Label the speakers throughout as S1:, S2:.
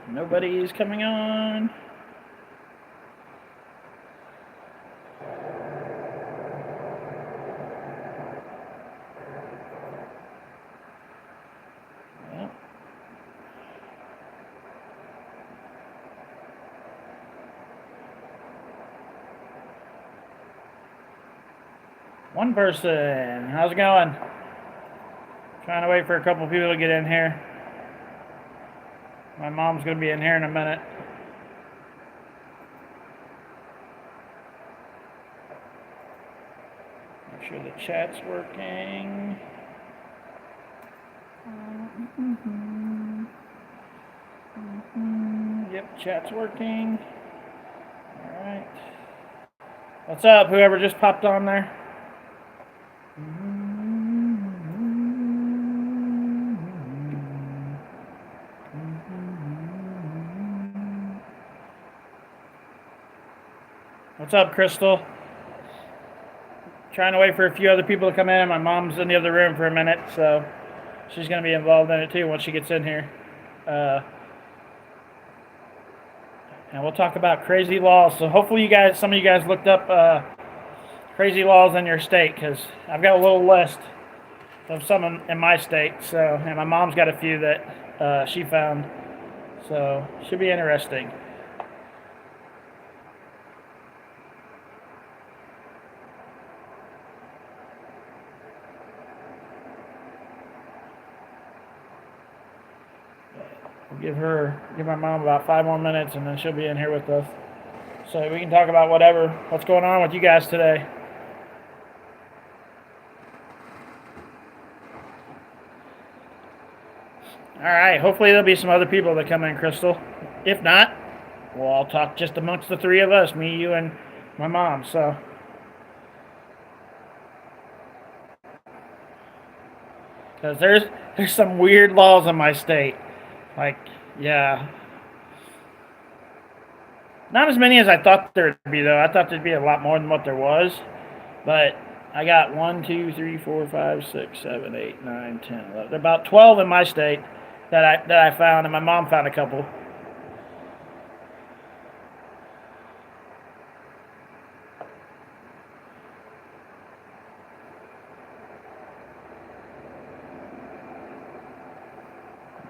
S1: Nobody's coming on. One person. How's it going? Trying to wait for a couple people to get in here. My mom's going to be in here in a minute. Make sure the chat's working. Yep, chat's working. All right. What's up, whoever just popped on there? What's up, Crystal? Trying to wait for a few other people to come in. My mom's in the other room for a minute, so she's going to be involved in it too once she gets in here. And we'll talk about crazy laws. So hopefully some of you guys looked up crazy laws in your state, because I've got a little list of some in my state. So, and my mom's got a few that she found. So should be interesting. Give my mom about 5 more minutes, and then she'll be in here with us. So we can talk about what's going on with you guys today. All right, hopefully there'll be some other people that come in, Crystal. If not, well, I'll talk just amongst the three of us, me, you, and my mom. So, because there's some weird laws in my state. Like, yeah. Not as many as I thought there'd be, though. I thought there'd be a lot more than what there was. But I got 1, 2, 3, 4, 5, 6, 7, 8, 9, 10, 11. There are about 12 in my state that I found, and my mom found a couple.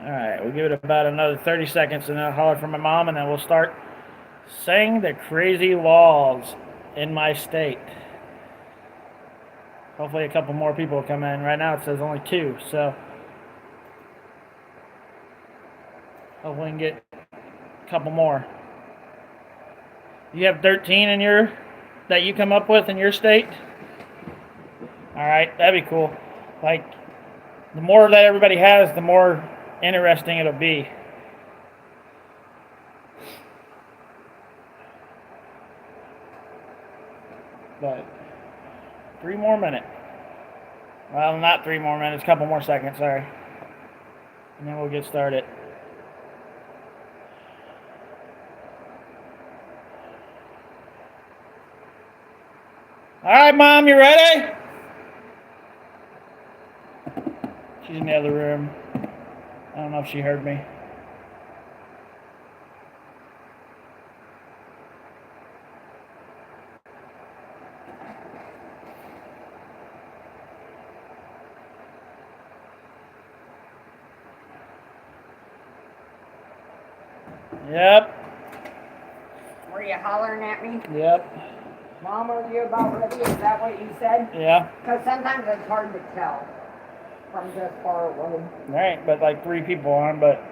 S1: All right, we'll give it about another 30 seconds, and then I'll holler for my mom, and then we'll start saying the crazy laws in my state. Hopefully a couple more people will come in. Right now it says only 2, so hopefully we can get a couple more. You have 13 that you come up with in your state? All right, that'd be cool. Like, the more that everybody has, the more interesting it'll be. But 3 more minutes. Well, not 3 more minutes, a couple more seconds, sorry. And then we'll get started. All right, Mom, you ready? She's in the other room. I don't know if she heard me. Yep.
S2: Were you hollering at me?
S1: Yep.
S2: Mom, are you about ready? Is that what you said?
S1: Yeah.
S2: Because sometimes it's hard to tell from this far away.
S1: Right, but like 3 people on, but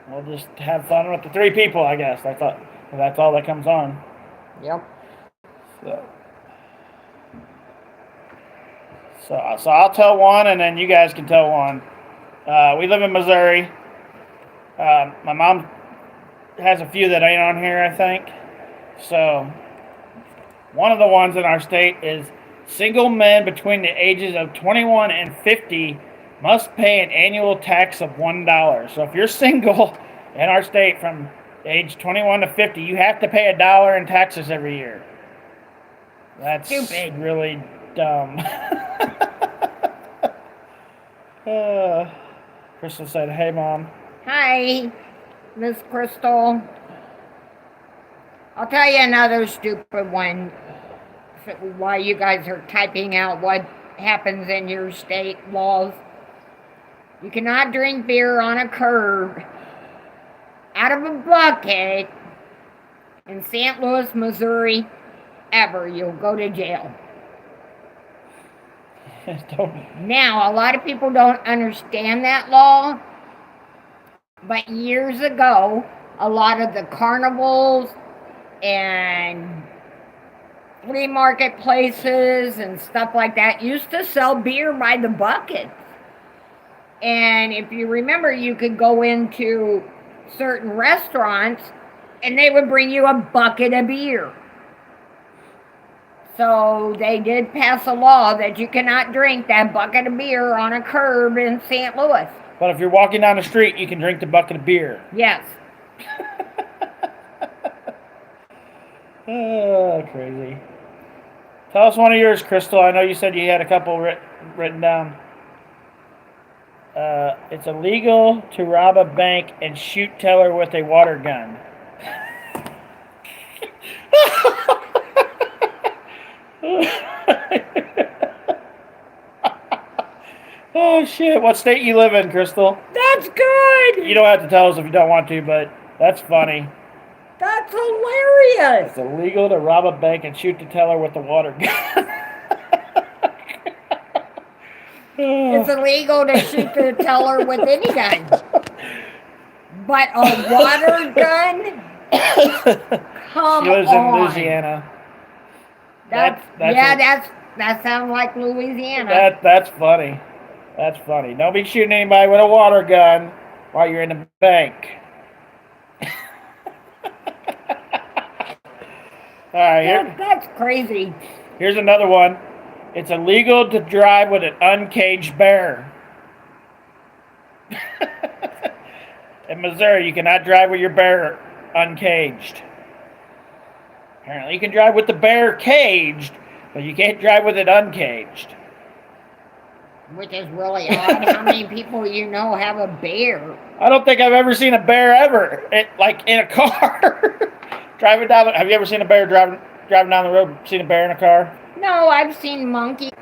S1: we'll just have fun with the 3 people, I guess. That's all that comes on.
S2: Yep.
S1: So I'll tell one, and then you guys can tell one. We live in Missouri. My mom has a few that ain't on here, I think. So one of the ones in our state is single men between the ages of 21 and 50 must pay an annual tax of $1. So if you're single in our state from age 21 to 50, you have to pay $1 in taxes every year. That's
S2: stupid.
S1: Really dumb. Crystal said, "Hey, Mom."
S2: Hi, Miss Crystal. I'll tell you another stupid one while you guys are typing out what happens in your state laws. You cannot drink beer on a curb out of a bucket in St. Louis, Missouri, ever. You'll go to jail. Now, a lot of people don't understand that law, but years ago, a lot of the carnivals and flea marketplaces and stuff like that used to sell beer by the bucket. And if you remember, you could go into certain restaurants and they would bring you a bucket of beer. So they did pass a law that you cannot drink that bucket of beer on a curb in St. Louis.
S1: But if you're walking down the street, you can drink the bucket of beer.
S2: Yes.
S1: Oh, crazy. Tell us one of yours, Crystal. I know you said you had a couple written down. It's illegal to rob a bank and shoot teller with a water gun. Oh, shit. What state you live in, Crystal?
S2: That's good.
S1: You don't have to tell us if you don't want to, but that's funny.
S2: That's hilarious.
S1: It's illegal to rob a bank and shoot the teller with a water gun.
S2: It's illegal to shoot the teller with any gun. But a water gun? Come
S1: She lives
S2: on.
S1: in Louisiana.
S2: That sounds like Louisiana.
S1: That's funny. That's funny. Don't be shooting anybody with a water gun while you're in the bank. All right,
S2: That's crazy.
S1: Here's another one. It's illegal to drive with an uncaged bear. In Missouri, you cannot drive with your bear uncaged. Apparently, you can drive with the bear caged, but you can't drive with it uncaged.
S2: Which is really odd. How many people you know have a bear?
S1: I don't think I've ever seen a bear ever, like in a car. Driving down. Have you ever seen a bear driving down the road? Seen a bear in a car?
S2: No, I've seen monkeys.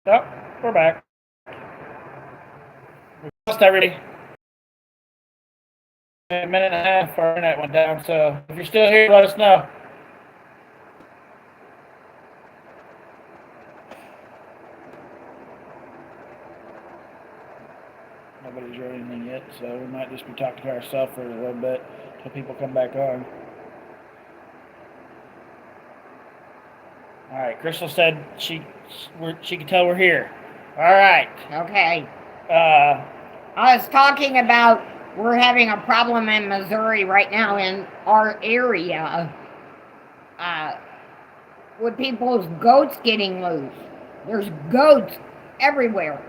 S1: Nope, we're back. We lost everybody. A minute and a half, our internet went down. So if you're still here, let us know. Nobody's wrote anything yet, so we might just be talking to ourselves for a little bit until people come back on. All right, Crystal said she can tell we're here. All right.
S2: Okay. I was talking about we're having a problem in Missouri right now in our area with people's goats getting loose. There's goats everywhere.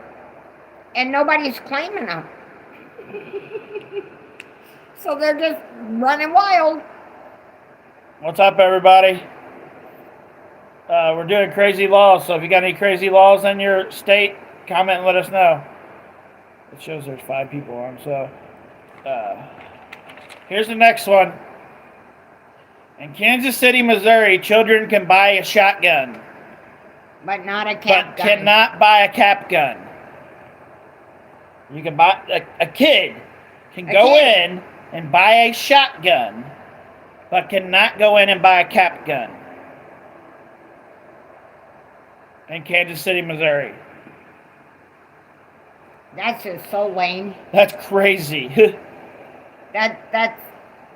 S2: And nobody's claiming them. So they're just running wild.
S1: What's up, everybody? We're doing crazy laws, so if you got any crazy laws in your state, comment and let us know. It shows there's 5 people on, so here's the next one. In Kansas City, Missouri, children can buy a shotgun.
S2: But not a cap gun.
S1: But cannot buy a cap gun. You can buy, a kid can go in and buy a shotgun, but cannot go in and buy a cap gun. In Kansas City, Missouri.
S2: That's just so lame.
S1: That's crazy.
S2: That's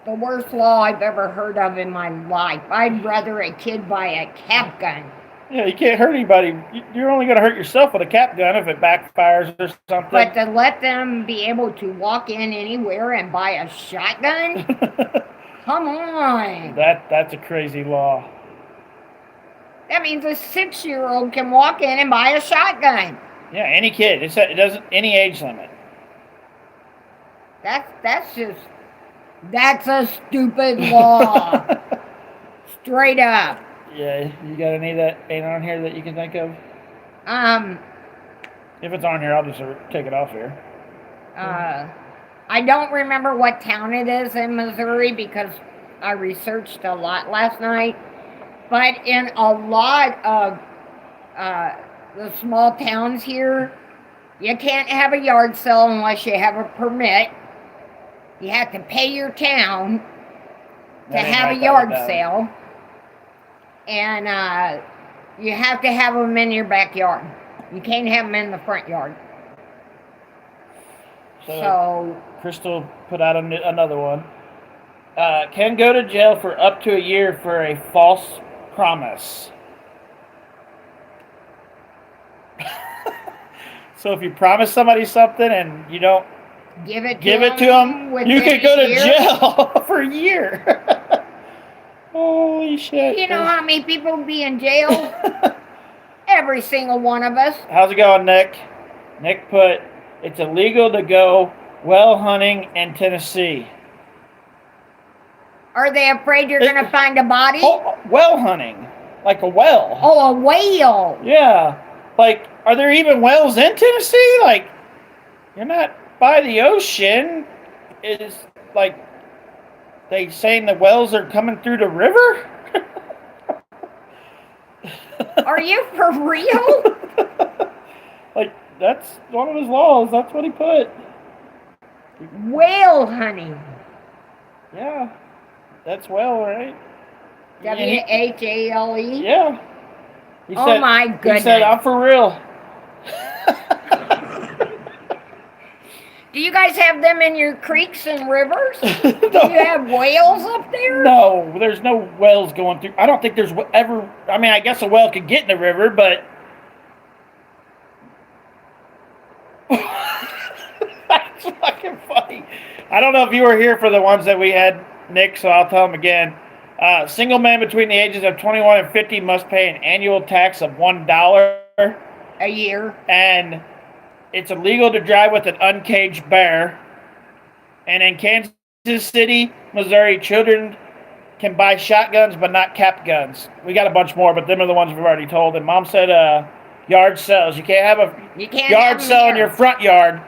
S2: the worst law I've ever heard of in my life. I'd rather a kid buy a cap gun.
S1: Yeah, you can't hurt anybody. You're only going to hurt yourself with a cap gun if it backfires or something.
S2: But to let them be able to walk in anywhere and buy a shotgun? Come on.
S1: That's a crazy law.
S2: That means a 6-year-old can walk in and buy a shotgun.
S1: Yeah, any kid. It doesn't any age limit.
S2: That's a stupid law. Straight up.
S1: Yeah, you got any that ain't on here that you can think of? If it's on here, I'll just take it off here.
S2: I don't remember what town it is in Missouri because I researched a lot last night. But in a lot of the small towns here, you can't have a yard sale unless you have a permit. You have to pay your town to have a yard sale. And you have to have them in your backyard. You can't have them in the front yard. So
S1: Crystal put out another one. Can go to jail for up to a year for a false promise. So if you promise somebody something and you don't
S2: give it to them,
S1: you could go to jail for a year. Holy shit.
S2: You know how many people be in jail? Every single one of us.
S1: How's it going, Nick? Nick put, it's illegal to go whale hunting in Tennessee.
S2: Are they afraid you're going to find a body?
S1: Oh, whale hunting. Like a whale.
S2: Oh, a whale.
S1: Yeah. Like, are there even whales in Tennessee? Like, you're not by the ocean. Is, like, they saying the whales are coming through the river?
S2: Are you for real?
S1: Like, that's one of his laws. That's what he put.
S2: Whale hunting.
S1: Yeah. That's whale, right?
S2: W-H-A-L-E?
S1: Yeah. He said,
S2: my goodness.
S1: He said, I'm for real.
S2: Do you guys have them in your creeks and rivers? No. Do you have whales up there?
S1: No, there's no whales going through. I don't think there's ever. I mean, I guess a whale could get in the river, but. That's fucking funny. I don't know if you were here for the ones that we had, Nick, so I'll tell them again. Single man between the ages of 21 and 50 must pay an annual tax of $1
S2: a year.
S1: And it's illegal to drive with an uncaged bear. And in Kansas City, Missouri, children can buy shotguns but not cap guns. We got a bunch more, but them are the ones we've already told. And Mom said yard sales. You can't have a yard sale in your front yard,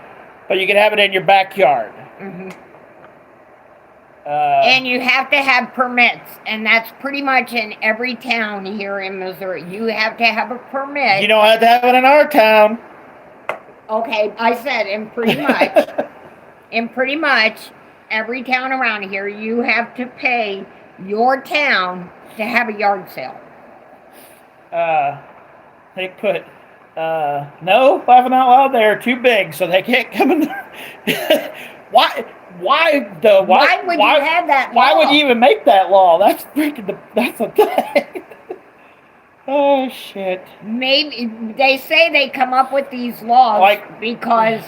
S1: but you can have it in your backyard.
S2: Mm-hmm. And you have to have permits, and that's pretty much in every town here in Missouri. You have to have a permit.
S1: You don't have to have it in our town.
S2: Okay, I said in pretty much every town around here, you have to pay your town to have a yard sale.
S1: They put, no, laughing out loud, they're too big, so they can't come in there. Why though?
S2: Why would you have that law?
S1: Why would you even make that law? That's that's a thing. Oh, shit.
S2: Maybe they say they come up with these laws because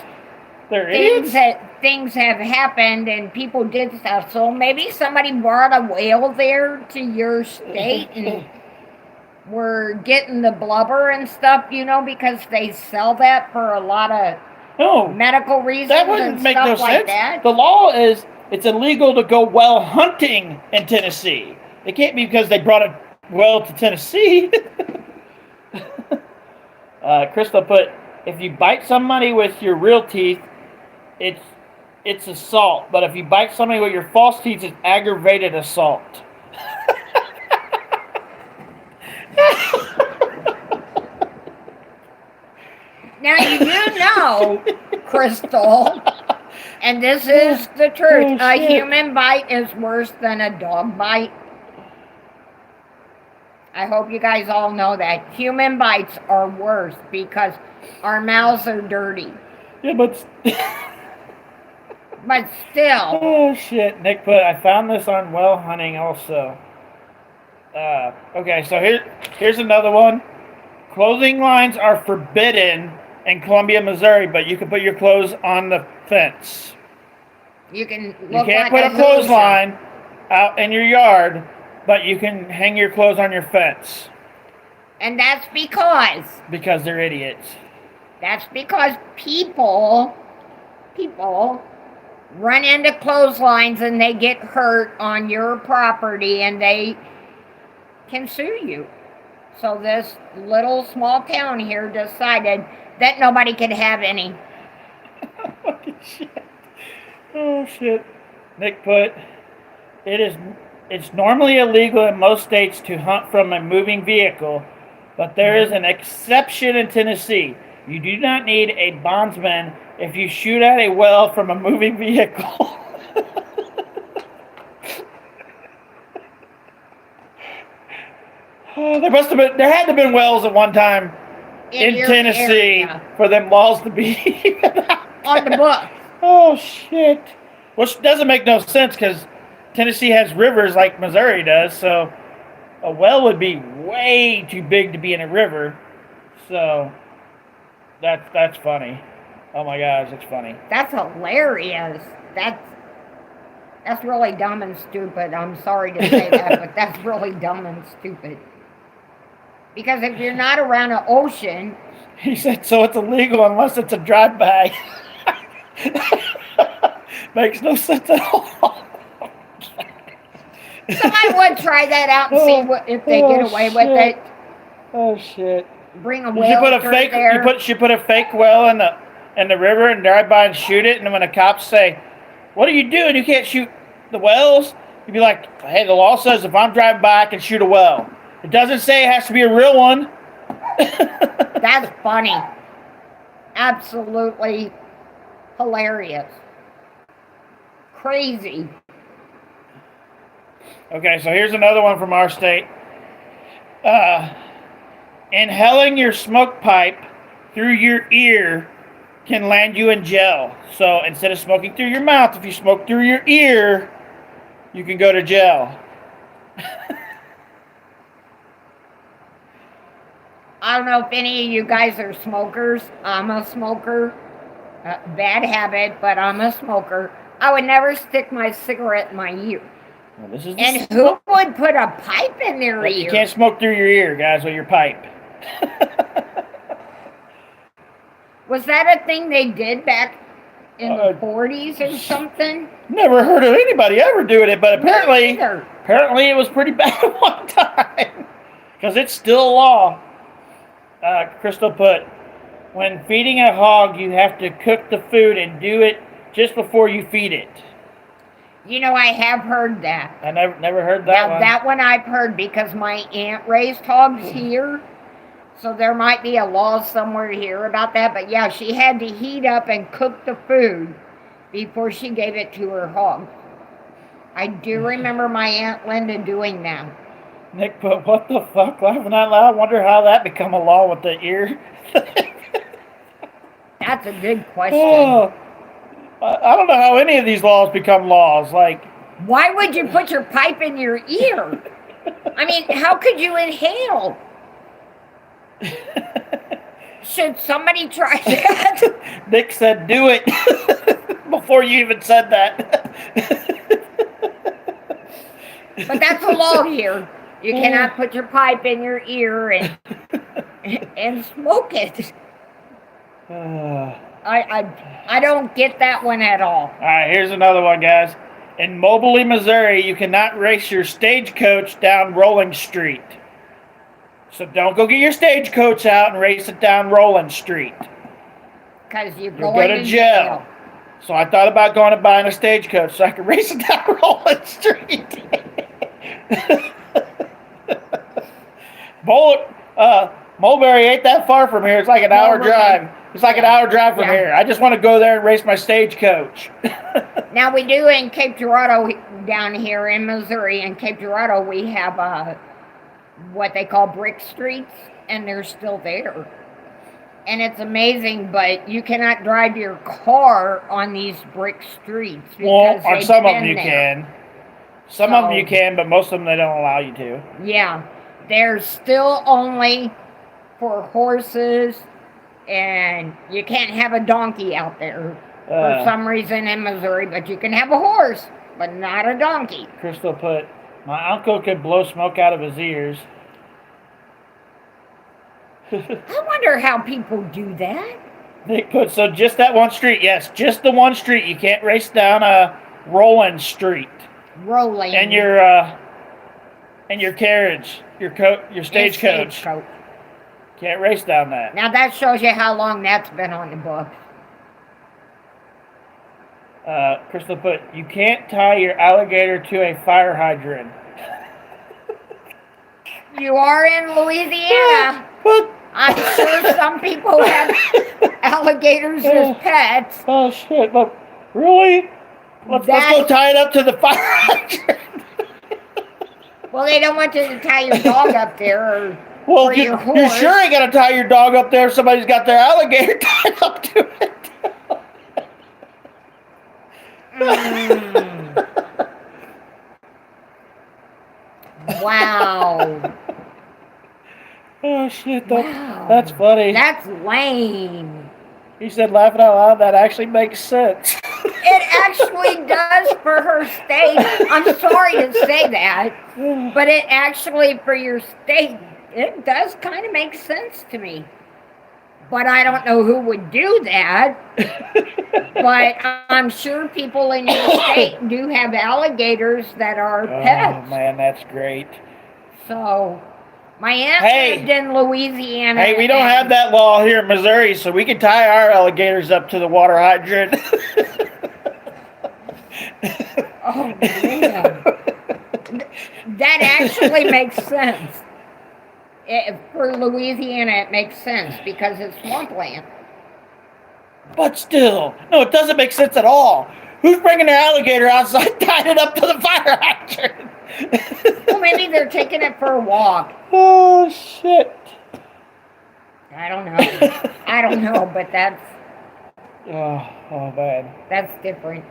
S2: things have happened and people did stuff. So maybe somebody brought a whale there to your state and we're getting the blubber and stuff, because they sell that for a lot of medical reasons.
S1: That wouldn't make no sense.
S2: That.
S1: The law is it's illegal to go whale hunting in Tennessee. It can't be because they brought a whale to Tennessee. Crystal put, if you bite somebody with your real teeth, it's assault. But if you bite somebody with your false teeth, it's aggravated assault.
S2: Now you do know, Crystal, and this is the truth, a human bite is worse than a dog bite. I hope you guys all know that. Human bites are worse because our mouths are dirty.
S1: Yeah, but...
S2: But still.
S1: Oh, shit. Nick put, I found this on whale hunting also. Okay, so here's another one. Clothing lines are forbidden in Columbia, Missouri, but you can put your clothes on the fence.
S2: You can't
S1: put a clothesline out in your yard, but you can hang your clothes on your fence.
S2: And that's because
S1: they're idiots.
S2: That's because people run into clotheslines and they get hurt on your property and they can sue you. So this little small town here decided that nobody could have any.
S1: Fucking shit. Oh shit. Nick put, it is it's normally illegal in most states to hunt from a moving vehicle, but there is an exception in Tennessee. You do not need a bondsman if you shoot at a well from a moving vehicle. Oh, there had to have been wells at one time in Tennessee for them laws to be
S2: on the book.
S1: Oh shit! Which doesn't make no sense because Tennessee has rivers like Missouri does, so a well would be way too big to be in a river. So that's funny. Oh my gosh, it's funny.
S2: That's hilarious. That's really dumb and stupid. I'm sorry to say that, but that's really dumb and stupid. Because if you're not around an ocean,
S1: he said, so it's illegal unless it's a drive-by. Makes no sense at all.
S2: Somebody would try that out and see if they get away with it.
S1: Oh shit!
S2: Bring a whale there.
S1: You put a fake well in the river and drive by and shoot it, and when the cops say, "What are you doing? You can't shoot the wells," you'd be like, "Hey, the law says if I'm driving by, I can shoot a well. It doesn't say it has to be a real one."
S2: That's funny. Absolutely hilarious. Crazy.
S1: Okay, so here's another one from our state. Inhaling your smoke pipe through your ear can land you in jail. So instead of smoking through your mouth, if you smoke through your ear, you can go to jail.
S2: I don't know if any of you guys are smokers. I'm a smoker. Bad habit, but I'm a smoker. I would never stick my cigarette in my ear.
S1: Well,
S2: who would put a pipe in their ear?
S1: You can't smoke through your ear, guys, with your pipe.
S2: Was that a thing they did back in the 40s or something?
S1: Never heard of anybody ever doing it, but apparently it was pretty bad at one time. Because it's still a law. Crystal put, when feeding a hog, you have to cook the food and do it just before you feed it.
S2: You know, I have heard that.
S1: I never heard that one.
S2: That one I've heard because my aunt raised hogs here. So there might be a law somewhere here about that. But yeah, she had to heat up and cook the food before she gave it to her hog. I do remember my Aunt Linda doing that.
S1: Nick put, what the fuck? Laughing out loud. Wonder how that become a law with the ear.
S2: That's a good question.
S1: Oh, I don't know how any of these laws become laws. Like,
S2: why would you put your pipe in your ear? I mean, how could you inhale? Should somebody try that?
S1: Nick said, do it before you even said that.
S2: But that's a law here. You cannot put your pipe in your ear and smoke it. I don't get that one at all.
S1: All right, here's another one, guys. In Moberly, Missouri, you cannot race your stagecoach down Rolling Street. So don't go get your stagecoach out and race it down Rolling Street.
S2: Because you'll
S1: go to jail. So I thought about going and buying a stagecoach so I could race it down Rolling Street. Mulberry ain't that far from here. It's like an hour drive. It's like an hour drive from here. I just want to go there and race my stagecoach.
S2: Now we do in Cape Girardeau down here in Missouri. In Cape Girardeau we have what they call brick streets, and they're still there. And it's amazing, but you cannot drive your car on these brick streets.
S1: Well, on some of them you can. Some of them you can, but most of them they don't allow you to.
S2: Yeah. They're still only for horses, and you can't have a donkey out there for some reason in Missouri, but you can have a horse, but not a donkey.
S1: Crystal put, my uncle could blow smoke out of his ears.
S2: I wonder how people do that.
S1: Nick put, so just that one street. Yes, just the one street. You can't race down a Rolling Street.
S2: Rolling.
S1: And your And your carriage, your stagecoach. Can't race down that.
S2: Now that shows you how long that's been on the books.
S1: Crystal put, you can't tie your alligator to a fire hydrant.
S2: You are in Louisiana. I'm sure some people have alligators as pets.
S1: Oh shit! Look, really? Let's go tie it up to the fire hydrant.
S2: Well, they don't want you to tie your dog up there or your horse.
S1: You sure ain't gonna tie your dog up there if somebody's got their alligator tied up to it.
S2: Wow.
S1: Oh shit, that's funny.
S2: That's lame.
S1: He said laughing out loud, that actually makes sense.
S2: It actually does for her state. I'm sorry to say that, but it actually, for your state, it does kind of make sense to me. But I don't know who would do that. But I'm sure people in your state do have alligators that are pets.
S1: Oh man, that's great.
S2: So, my aunt lived in Louisiana.
S1: Hey, we don't have that law here in Missouri, so we can tie our alligators up to the water hydrant.
S2: Oh man, that actually makes sense. For Louisiana, it makes sense because it's swampland.
S1: But still, no, it doesn't make sense at all. Who's bringing their alligator outside, tying it up to the fire hydrant?
S2: Well, maybe they're taking it for a walk.
S1: Oh shit!
S2: I don't know, but that's.
S1: Oh man.
S2: That's different.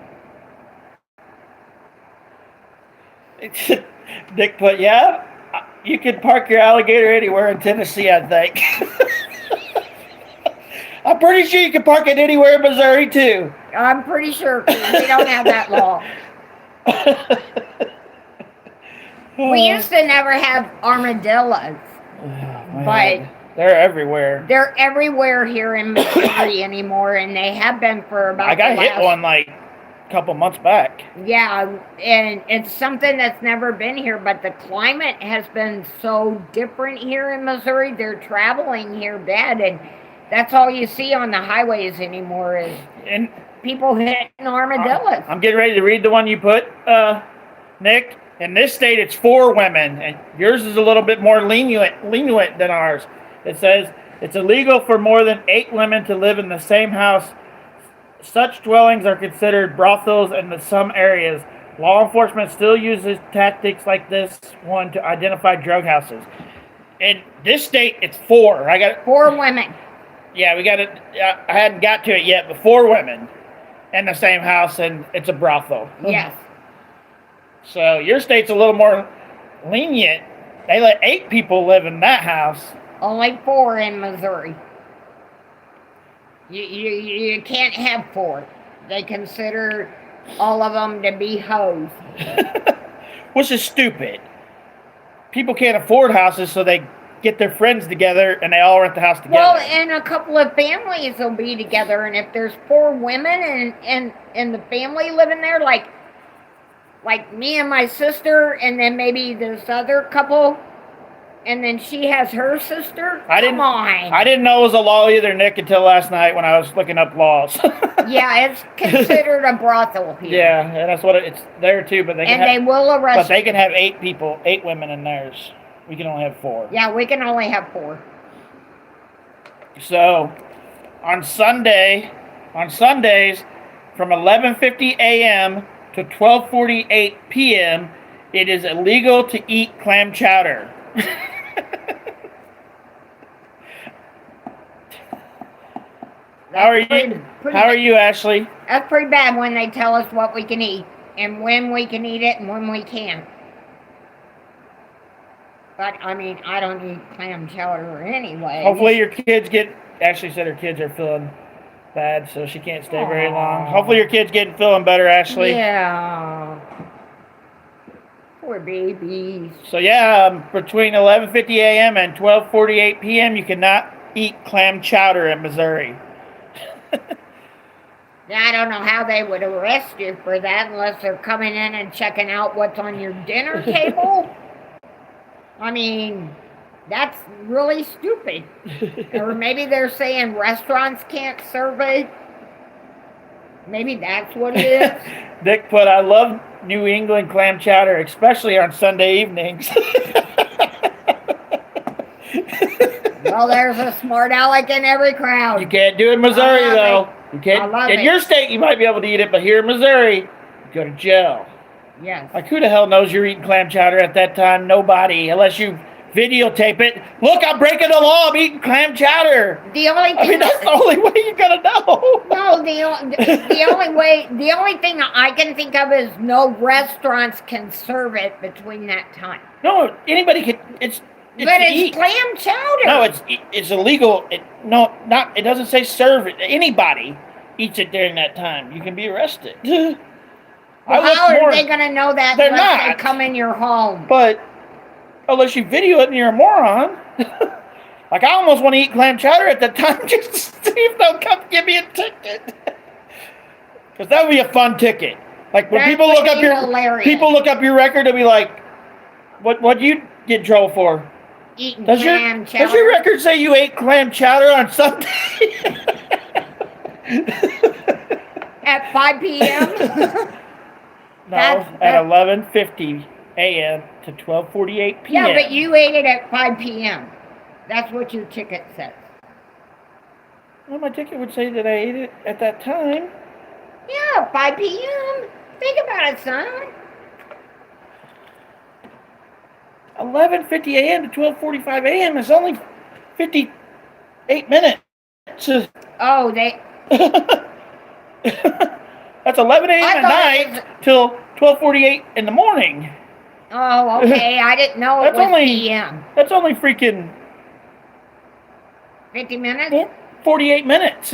S1: Dick put, yeah, you can park your alligator anywhere in Tennessee, I think. I'm pretty sure you can park it anywhere in Missouri, too.
S2: I'm pretty sure, because we don't have that law. We used to never have armadillos, but
S1: they're everywhere.
S2: They're everywhere here in Missouri anymore, and they have been for about
S1: I got hit one, like, a couple months back.
S2: Yeah, and it's something that's never been here, but the climate has been so different here in Missouri. They're traveling here bad, and that's all you see on the highways anymore is people hitting armadillos.
S1: I'm getting ready to read the one you put, Nick. In this state, it's 4 women, and yours is a little bit more lenient than ours. It says, it's illegal for more than 8 women to live in the same house. Such dwellings are considered brothels in some areas. Law enforcement still uses tactics like this one to identify drug houses. In this state, it's 4. I got
S2: 4 women.
S1: Yeah, we got it. I hadn't got to it yet, but 4 women in the same house, and it's a brothel.
S2: Yes.
S1: So your state's a little more lenient. They let 8 people live in that house.
S2: Only 4 in Missouri. You can't have 4. They consider all of them to be hoes.
S1: Which is stupid. People can't afford houses, so they get their friends together and they all rent the house together.
S2: Well, and a couple of families will be together, and if there's 4 women and the family living there, like me and my sister, and then maybe this other couple, and then she has her sister.
S1: I didn't know it was a law either, Nick, until last night when I was looking up laws.
S2: Yeah, it's considered a brothel here.
S1: Yeah, and that's what it's there too. But
S2: they will arrest.
S1: But they can have 8 people, 8 women in theirs. We can only have 4.
S2: Yeah, we can only have 4.
S1: So, on Sundays, from 11:50 a.m. to 12:48 p.m., it is illegal to eat clam chowder. How are you, Ashley?
S2: That's pretty bad when they tell us what we can eat and when we can eat it and when we can't. But, I mean, I don't eat clam chowder anyway.
S1: Hopefully your kids Ashley said her kids are feeling bad, so she can't stay very long. Hopefully your kids feeling better, Ashley.
S2: Yeah. Poor babies.
S1: So, yeah, between 11:50 a.m. and 12:48 p.m., you cannot eat clam chowder in Missouri.
S2: I don't know how they would arrest you for that unless they're coming in and checking out what's on your dinner table. I mean, that's really stupid. Or maybe they're saying restaurants can't serve it. Maybe that's what it is.
S1: Dick put, I love New England clam chowder, especially on Sunday evenings.
S2: Well, there's a smart aleck in every crowd.
S1: You can't do it in Missouri, though. You can't.
S2: I love
S1: in
S2: it.
S1: your state, you might be able to eat it, but here in Missouri, you go to jail.
S2: Yes.
S1: Like, who the hell knows you're eating clam chowder at that time? Nobody, unless you videotape it. Look, I'm breaking the law. I'm eating clam chowder.
S2: The only thing
S1: I mean, that's the only way you're gonna know.
S2: No, the only thing I can think of is no restaurants can serve it between that time.
S1: No, anybody can. It's
S2: but it's clam chowder.
S1: No, it's illegal. It doesn't say serve it. Anybody eats it during that time, you can be arrested.
S2: Well, how are they going to know that
S1: They're
S2: unless
S1: not.
S2: they come in your home?
S1: But unless you video it and you're a moron. Like, I almost want to eat clam chowder at that time just to see if they'll come give me a ticket. Because that would be a fun ticket. Like, when people look up your record, they'll be like, what you get in trouble for?
S2: Eating clam chowder.
S1: Does your record say you ate clam chowder on Sunday?
S2: At 5 p.m.?
S1: No, at 11:50 a.m. to 12:48 p.m.
S2: Yeah, but you ate it at 5 p.m. That's what your ticket says.
S1: Well, my ticket would say that I ate it at that time.
S2: Yeah, 5 p.m. Think about it, son.
S1: 11:50 a.m. to 12:45 a.m. is only 58 minutes.
S2: Oh, they...
S1: That's 11 a.m. at night till 12:48 in the morning.
S2: Oh, okay. I didn't know it was p.m.
S1: That's only freaking
S2: 50 minutes?
S1: 48 minutes.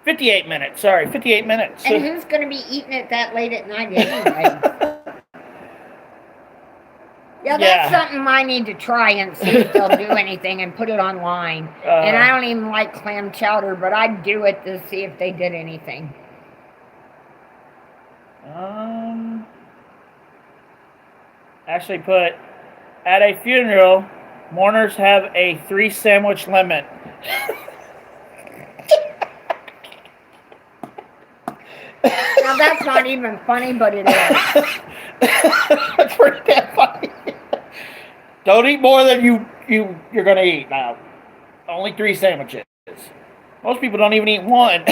S1: 58 minutes. Sorry, 58 minutes.
S2: And who's going to be eating it that late at night anyway? Yeah, that's something I need to try and see if they'll do anything and put it online. And I don't even like clam chowder, but I'd do it to see if they did anything.
S1: Actually put, at a funeral, mourners have a 3-sandwich limit.
S2: Now that's not even funny, but it is.
S1: That's pretty damn funny. Don't eat more than you're gonna eat now. Only 3 sandwiches. Most people don't even eat one.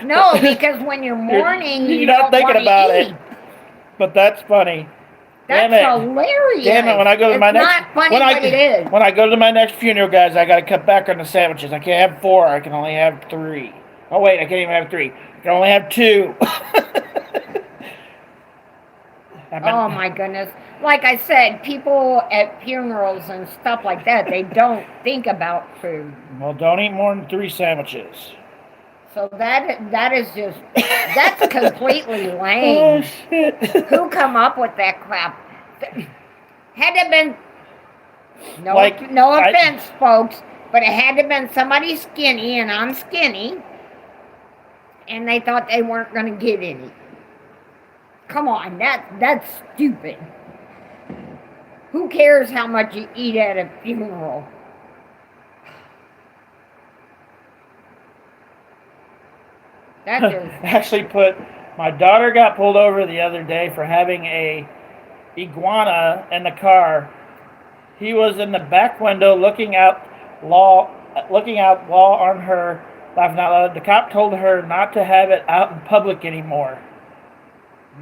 S2: No, because when you're mourning, you're
S1: not thinking about it. But that's funny.
S2: That's hilarious.
S1: Damn it! When I go to my next,
S2: not funny, but it is.
S1: When I go to my next funeral, guys, I gotta cut back on the sandwiches. I can't have 4. I can only have 3. Oh wait, I can't even have 3. I can only have 2.
S2: Oh my goodness! Like I said, people at funerals and stuff like that, they don't think about food.
S1: Well, don't eat more than 3 sandwiches.
S2: So that is just, that's completely lame.
S1: Oh, shit.
S2: Who come up with that crap? Had to have been, no offense, folks, but it had to have been somebody skinny, and I'm skinny, and they thought they weren't going to get any. Come on, that's stupid. Who cares how much you eat at a funeral? That is...
S1: Actually put, my daughter got pulled over the other day for having a iguana in the car. He was in the back window looking out law on her, laughing out loud. The cop told her not to have it out in public anymore.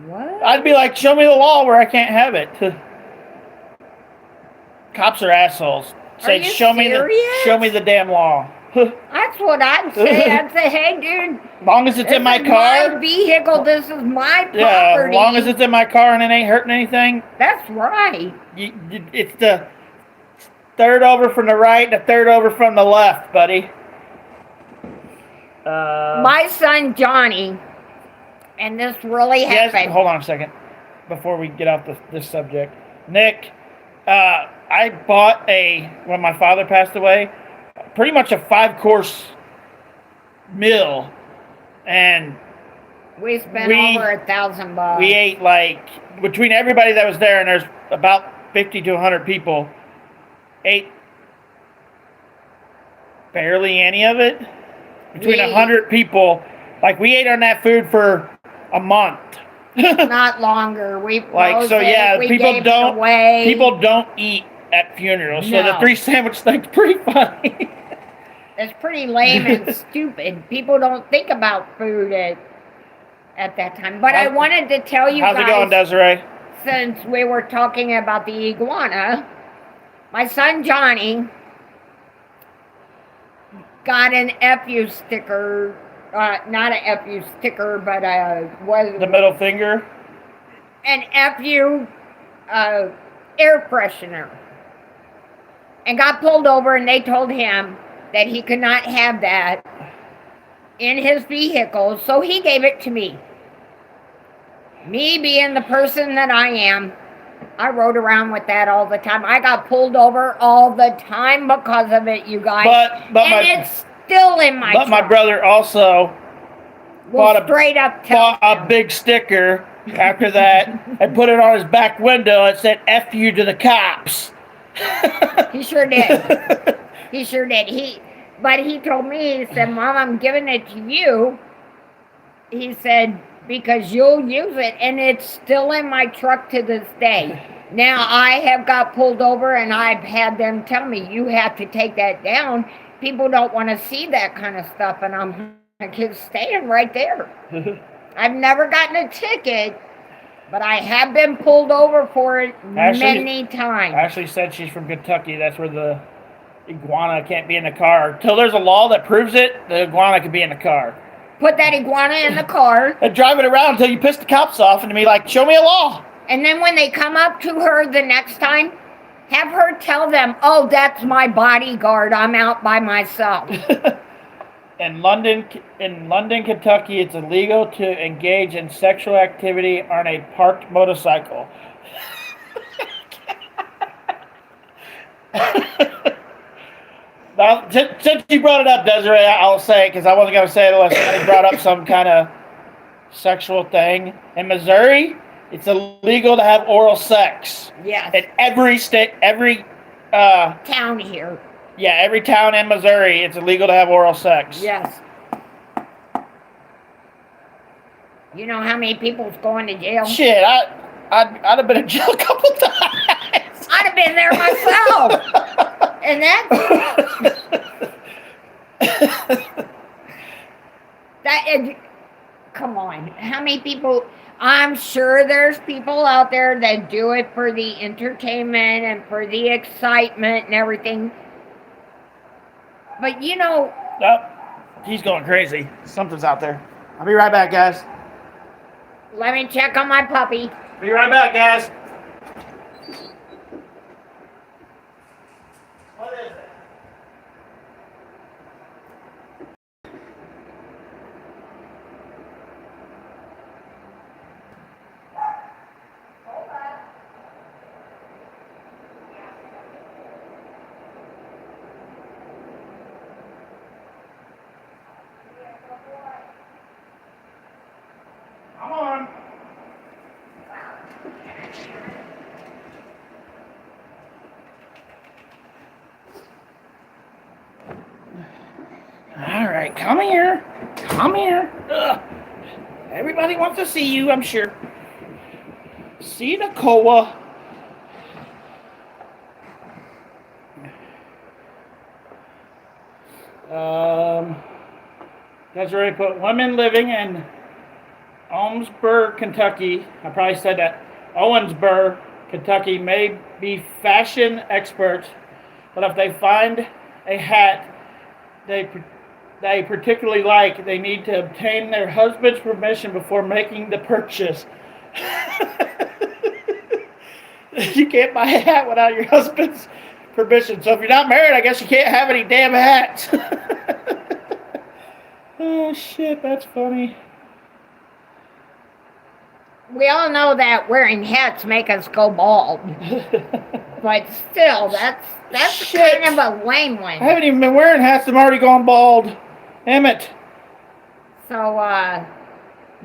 S2: What?
S1: I'd be like, show me the law where I can't have it. Cops are assholes. Say, show me the damn law.
S2: That's what I'd say. I'd say, hey, dude.
S1: As long as it's in my car.
S2: My vehicle. This is my property.
S1: Yeah, as long as it's in my car and it ain't hurting anything.
S2: That's right.
S1: It's the third over from the right, the third over from the left, buddy.
S2: My son Johnny, and this really happened.
S1: Yes, hold on a second before we get off this subject. Nick, I bought when my father passed away, pretty much a 5-course meal, and
S2: we spent over $1,000.
S1: We ate, like, between everybody that was there, and there's about 50 to 100 people ate barely any of it. Between 100 people, like we ate on that food for a month.
S2: Not longer. We
S1: like so, yeah.
S2: we
S1: People
S2: gave
S1: don't.
S2: it away.
S1: People don't eat at funerals.
S2: No.
S1: So the 3 sandwich thing's pretty funny.
S2: It's pretty lame and stupid. People don't think about food at that time. But I wanted to tell you
S1: How's
S2: guys.
S1: How's it going, Desiree?
S2: Since we were talking about the iguana, my son Johnny got an FU sticker. Not a FU sticker, but was
S1: the middle finger.
S2: An FU air freshener, and got pulled over, and they told him that he could not have that in his vehicle, so he gave it to me. Me being the person that I am, I rode around with that all the time. I got pulled over all the time because of it, you guys.
S1: But
S2: it's still in my truck.
S1: My brother also bought
S2: a
S1: big sticker after that and put it on his back window and said "F you to the cops."
S2: He sure did. He sure did. But he told me, he said, "Mom, I'm giving it to you." He said, "Because you'll use it," and it's still in my truck to this day. Now, I have got pulled over, and I've had them tell me, "You have to take that down. People don't want to see that kind of stuff," and I'm like, it's staying right there. I've never gotten a ticket, but I have been pulled over for it many times.
S1: Ashley said she's from Kentucky. That's where the iguana can't be in the car. Until there's a law that proves it, the iguana can be in the car.
S2: Put that iguana in the car.
S1: And drive it around until you piss the cops off and be like, show me a law.
S2: And then when they come up to her the next time, have her tell them, "Oh, that's my bodyguard. I'm out by myself."
S1: In London, Kentucky, it's illegal to engage in sexual activity on a parked motorcycle. Now, since you brought it up, Desiree, I'll say it because I wasn't going to say it unless somebody brought up some kind of sexual thing. In Missouri, it's illegal to have oral sex.
S2: Yes.
S1: In every state, every
S2: town here.
S1: Yeah, every town in Missouri, it's illegal to have oral sex.
S2: Yes. You know how many people's going to jail?
S1: Shit, I'd have been in jail a couple times.
S2: I'd have been there myself. And come on. How many people? I'm sure there's people out there that do it for the entertainment and for the excitement and everything. But you know...
S1: Oh, he's going crazy. Something's out there. I'll be right back, guys.
S2: Let me check on my puppy.
S1: Be right back, guys. What is it? Come on. All right, come here. Come here. Ugh. Everybody wants to see you, I'm sure. See the koa. Desiree put women living in Owensboro, Kentucky. I probably said that. Owensboro, Kentucky may be fashion experts, but if they find a hat they particularly like, they need to obtain their husband's permission before making the purchase. You can't buy a hat without your husband's permission. So if you're not married, I guess you can't have any damn hats. Oh, shit, that's funny.
S2: We all know that wearing hats make us go bald. But still, that's
S1: Shit.
S2: kind of a lame one.
S1: I haven't even been wearing hats. I'm already gone bald. Damn it.
S2: So,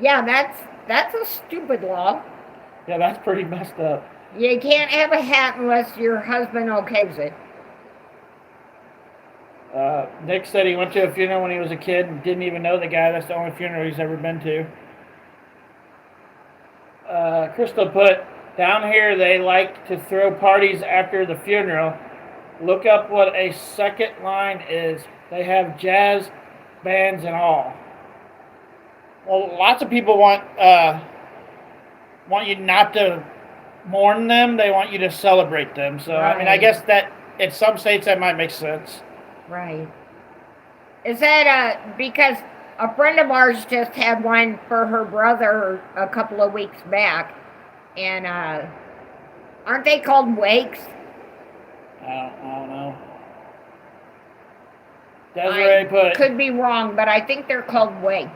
S2: yeah, that's a stupid law.
S1: Yeah, that's pretty messed up.
S2: You can't have a hat unless your husband okays it.
S1: Nick said he went to a funeral when he was a kid and didn't even know the guy. That's the only funeral he's ever been to. Crystal put, down here they like to throw parties after the funeral. Look up what a second line is. They have jazz bands and all. Well, lots of people want you not to mourn them. They want you to celebrate them. So, right. I mean, I guess that in some states that might make sense.
S2: Right. Is that because a friend of ours just had one for her brother a couple of weeks back, and aren't they called wakes?
S1: I don't know. Desiree put,
S2: could be wrong, but I think they're called wakes.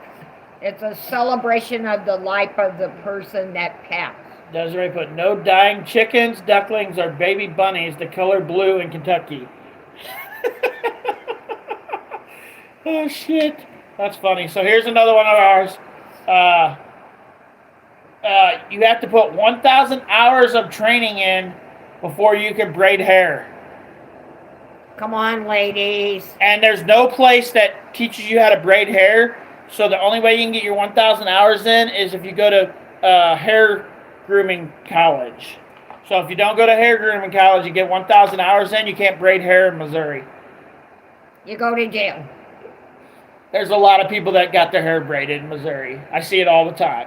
S2: It's a celebration of the life of the person that passed.
S1: Desiree put, no dying chickens, ducklings, or baby bunnies the color blue in Kentucky. Oh, shit. That's funny. So here's another one of ours. You have to put 1,000 hours of training in before you can braid hair.
S2: Come on, ladies.
S1: And there's no place that teaches you how to braid hair. So the only way you can get your 1,000 hours in is if you go to hair grooming college. So if you don't go to hair grooming college, you get 1,000 hours in, you can't braid hair in Missouri.
S2: You go to jail.
S1: There's a lot of people that got their hair braided in Missouri. I see it all the time.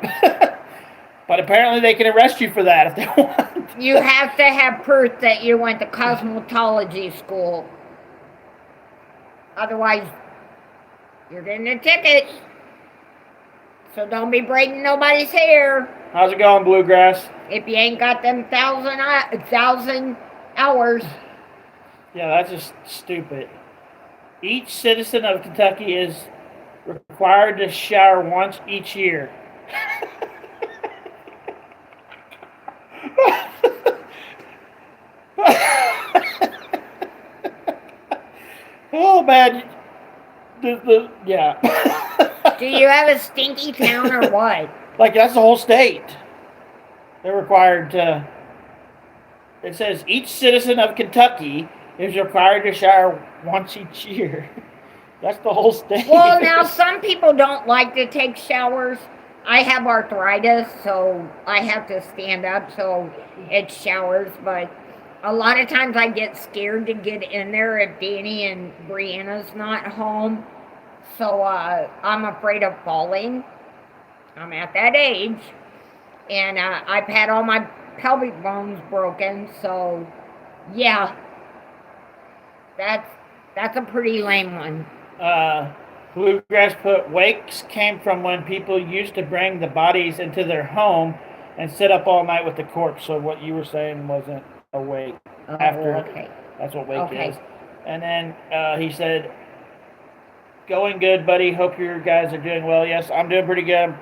S1: But apparently they can arrest you for that if they want.
S2: You have to have proof that you went to cosmetology school. Otherwise, you're getting a ticket. So don't be braiding nobody's hair.
S1: How's it going, Bluegrass?
S2: If you ain't got them 1,000 hours.
S1: Yeah, that's just stupid. Each citizen of Kentucky is required to shower once each year. Oh, man. Yeah.
S2: Do you have a stinky town or what?
S1: Like, that's the whole state. They're required to... It says, each citizen of Kentucky is required to shower once each year. That's the whole state.
S2: Well, now, some people don't like to take showers. I have arthritis, so I have to stand up, so it showers. But a lot of times I get scared to get in there if Danny and Brianna's not home. So I'm afraid of falling. I'm at that age. And I've had all my pelvic bones broken, so yeah. That's a pretty lame one.
S1: Bluegrass put, wakes came from when people used to bring the bodies into their home and sit up all night with the corpse. So what you were saying wasn't a wake.
S2: Oh,
S1: after.
S2: Okay.
S1: That's what wake is. And then he said, going good, buddy. Hope you guys are doing well. Yes, I'm doing pretty good.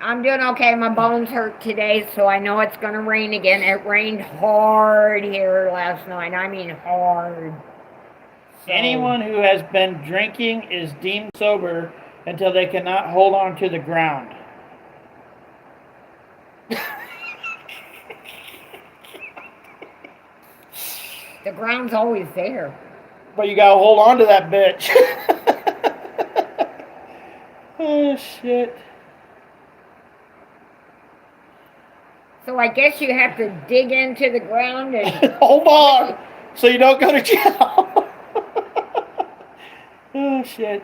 S2: I'm doing okay. My bones hurt today, so I know it's going to rain again. It rained hard here last night. I mean hard. So.
S1: Anyone who has been drinking is deemed sober until they cannot hold on to the ground.
S2: The ground's always there.
S1: But you gotta hold on to that bitch. Oh, shit.
S2: So I guess you have to dig into the ground and...
S1: Hold on! So you don't go to jail. Oh, shit.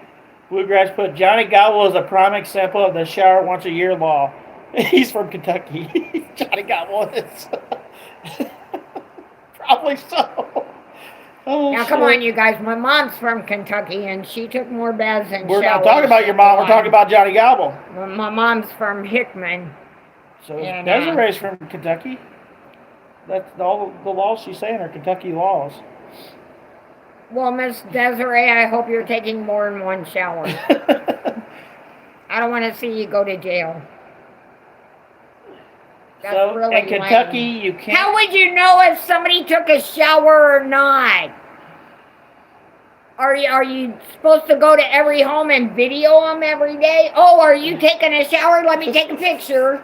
S1: Bluegrass put, Johnny Gobble is a prime example of the shower once a year law. He's from Kentucky. Johnny Gobble is. Probably so. Oh,
S2: now, come on, you guys. My mom's from Kentucky, and she took more baths and
S1: We're
S2: showers.
S1: not talking about your mom. We're talking about Johnny Gobble.
S2: My mom's from Hickman.
S1: So Desiree's from Kentucky. That's all the laws she's saying are Kentucky laws.
S2: Well, Miss Desiree, I hope you're taking more than one shower. I don't want to see you go to jail. That's
S1: so
S2: really
S1: in Kentucky,
S2: lame.
S1: you can't.
S2: How would you know if somebody took a shower or not? Are you supposed to go to every home and video them every day? Oh, are you taking a shower? Let me take a picture.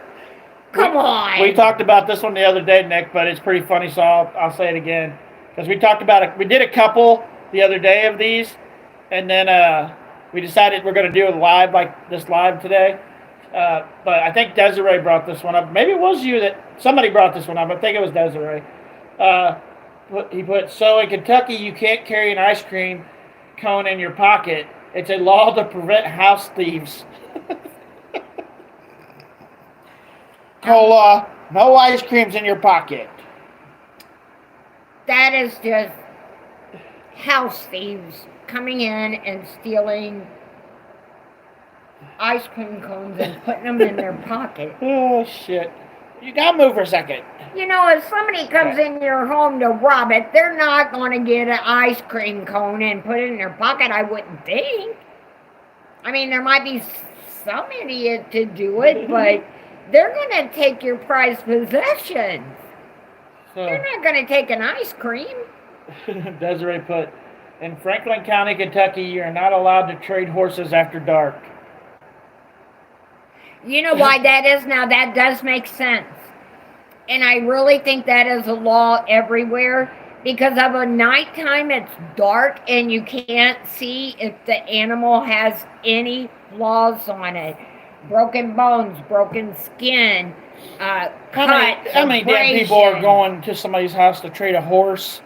S2: Come on.
S1: We talked about this one the other day, Nick, but it's pretty funny, so I'll say it again. Because we talked about it. We did a couple the other day of these, and then we decided we're going to do it live, like this live today. But I think Desiree brought this one up. Maybe it was you that somebody brought this one up. I think it was Desiree. He put, so in Kentucky, you can't carry an ice cream cone in your pocket. It's a law to prevent house thieves. Cola, no ice creams in your pocket.
S2: That is just house thieves coming in and stealing ice cream cones and putting them in their pocket.
S1: Oh, shit. You gotta move for a second.
S2: You know, if somebody comes in your home to rob it, they're not going to get an ice cream cone and put it in their pocket, I wouldn't think. I mean, there might be some idiot to do it, but they're going to take your prized possessions.
S1: So,
S2: They're not going to take an ice cream.
S1: Desiree put, in Franklin County, Kentucky, you are not allowed to trade horses after dark.
S2: You know why that is? Now, that does make sense. And I really think that is a law everywhere. Because of a nighttime, it's dark and you can't see if the animal has any flaws on it. Broken bones, broken skin, cuts,
S1: how many damn people are going to somebody's house to trade a horse?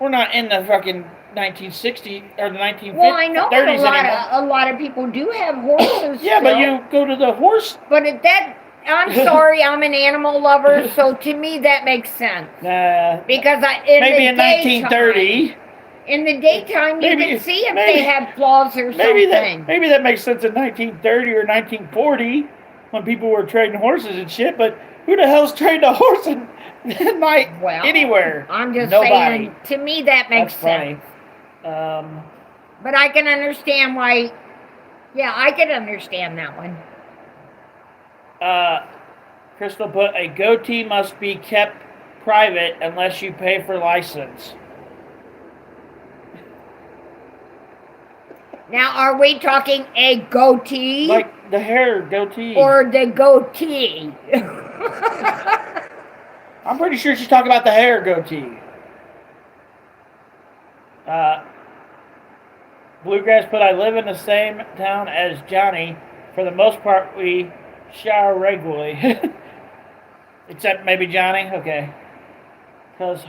S1: We're not in the fucking 1960s or the 1950s.
S2: Well, I know
S1: anymore.
S2: a lot of people do have horses.
S1: Yeah,
S2: still.
S1: but you go to the horse.
S2: But I'm sorry, I'm an animal lover, so to me that makes sense.
S1: in
S2: Because
S1: 1930.
S2: In the daytime, you can see if they have flaws or something.
S1: Maybe that makes sense in 1930 or 1940 when people were trading horses and shit. But who the hell's trading a horse at night anywhere?
S2: I'm just
S1: Nobody.
S2: saying. To me, that makes sense. But I can understand why. Yeah, I can understand that one.
S1: Crystal put, a goatee must be kept private unless you pay for license.
S2: Now, are we talking a goatee?
S1: Like the hair goatee.
S2: Or the goatee?
S1: I'm pretty sure she's talking about the hair goatee. Bluegrass put, I live in the same town as Johnny. For the most part, we shower regularly. Except maybe Johnny? Okay. Because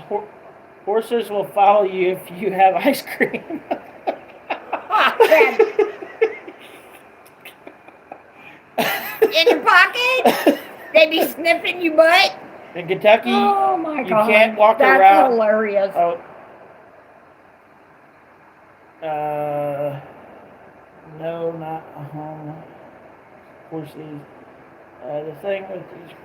S1: horses will follow you if you have ice cream.
S2: In your pocket? They be sniffing your butt?
S1: In Kentucky,
S2: oh my God,
S1: you can't walk
S2: that's
S1: around.
S2: Hilarious.
S1: Oh. No, not a home. Horses. The thing with these.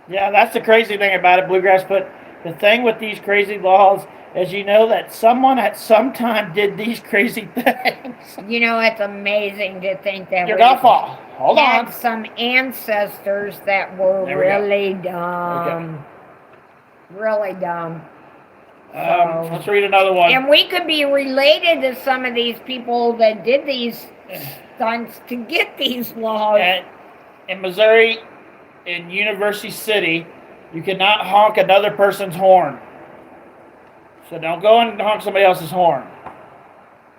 S1: Yeah, that's the crazy thing about it, Bluegrass. But the thing with these crazy laws is, you know, that someone at some time did these crazy things.
S2: You know, it's amazing to think that
S1: You're gonna fall. Hold
S2: had
S1: on.
S2: some ancestors that were really dumb.
S1: Okay.
S2: Really dumb.
S1: Let's read another one.
S2: And we could be related to some of these people that did these stunts to get these laws.
S1: In Missouri, in University City, you cannot honk another person's horn. So don't go and honk somebody else's horn.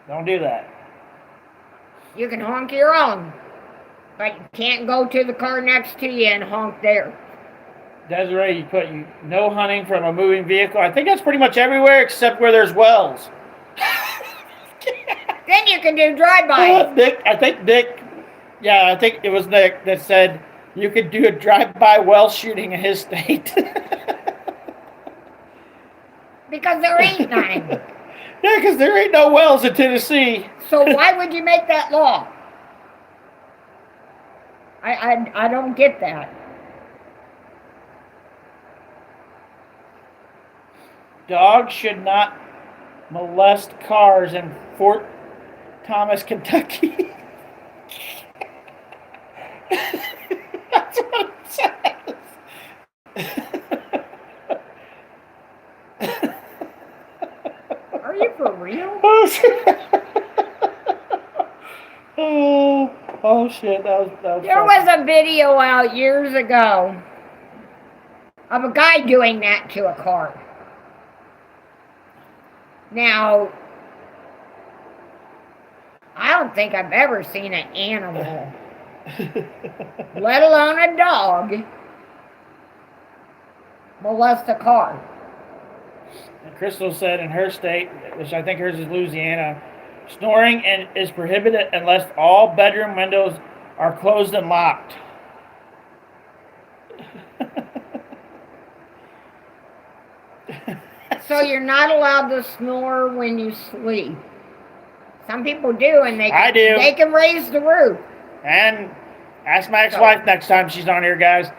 S1: Don't do that.
S2: You can honk your own, but you can't go to the car next to you and honk there.
S1: Desiree, you put no hunting from a moving vehicle. I think that's pretty much everywhere except where there's wells.
S2: Then you can do drive-by.
S1: I think it was Nick that said you could do a drive-by well shooting in his state.
S2: Because there ain't none.
S1: Yeah, because there ain't no wells in Tennessee.
S2: So why would you make that law? I don't get that.
S1: Dogs should not molest cars in Fort Thomas, Kentucky. That's what it says.
S2: Are you for real?
S1: Oh, Oh shit, that was
S2: There was a video out years ago of a guy doing that to a car. Now, I don't think I've ever seen an animal, let alone a dog, molest a car.
S1: And Crystal said in her state, which I think hers is Louisiana, snoring is prohibited unless all bedroom windows are closed and locked.
S2: So you're not allowed to snore when you sleep. Some people do, and
S1: I do.
S2: They can raise the roof.
S1: And ask my ex-wife next time she's on here, guys.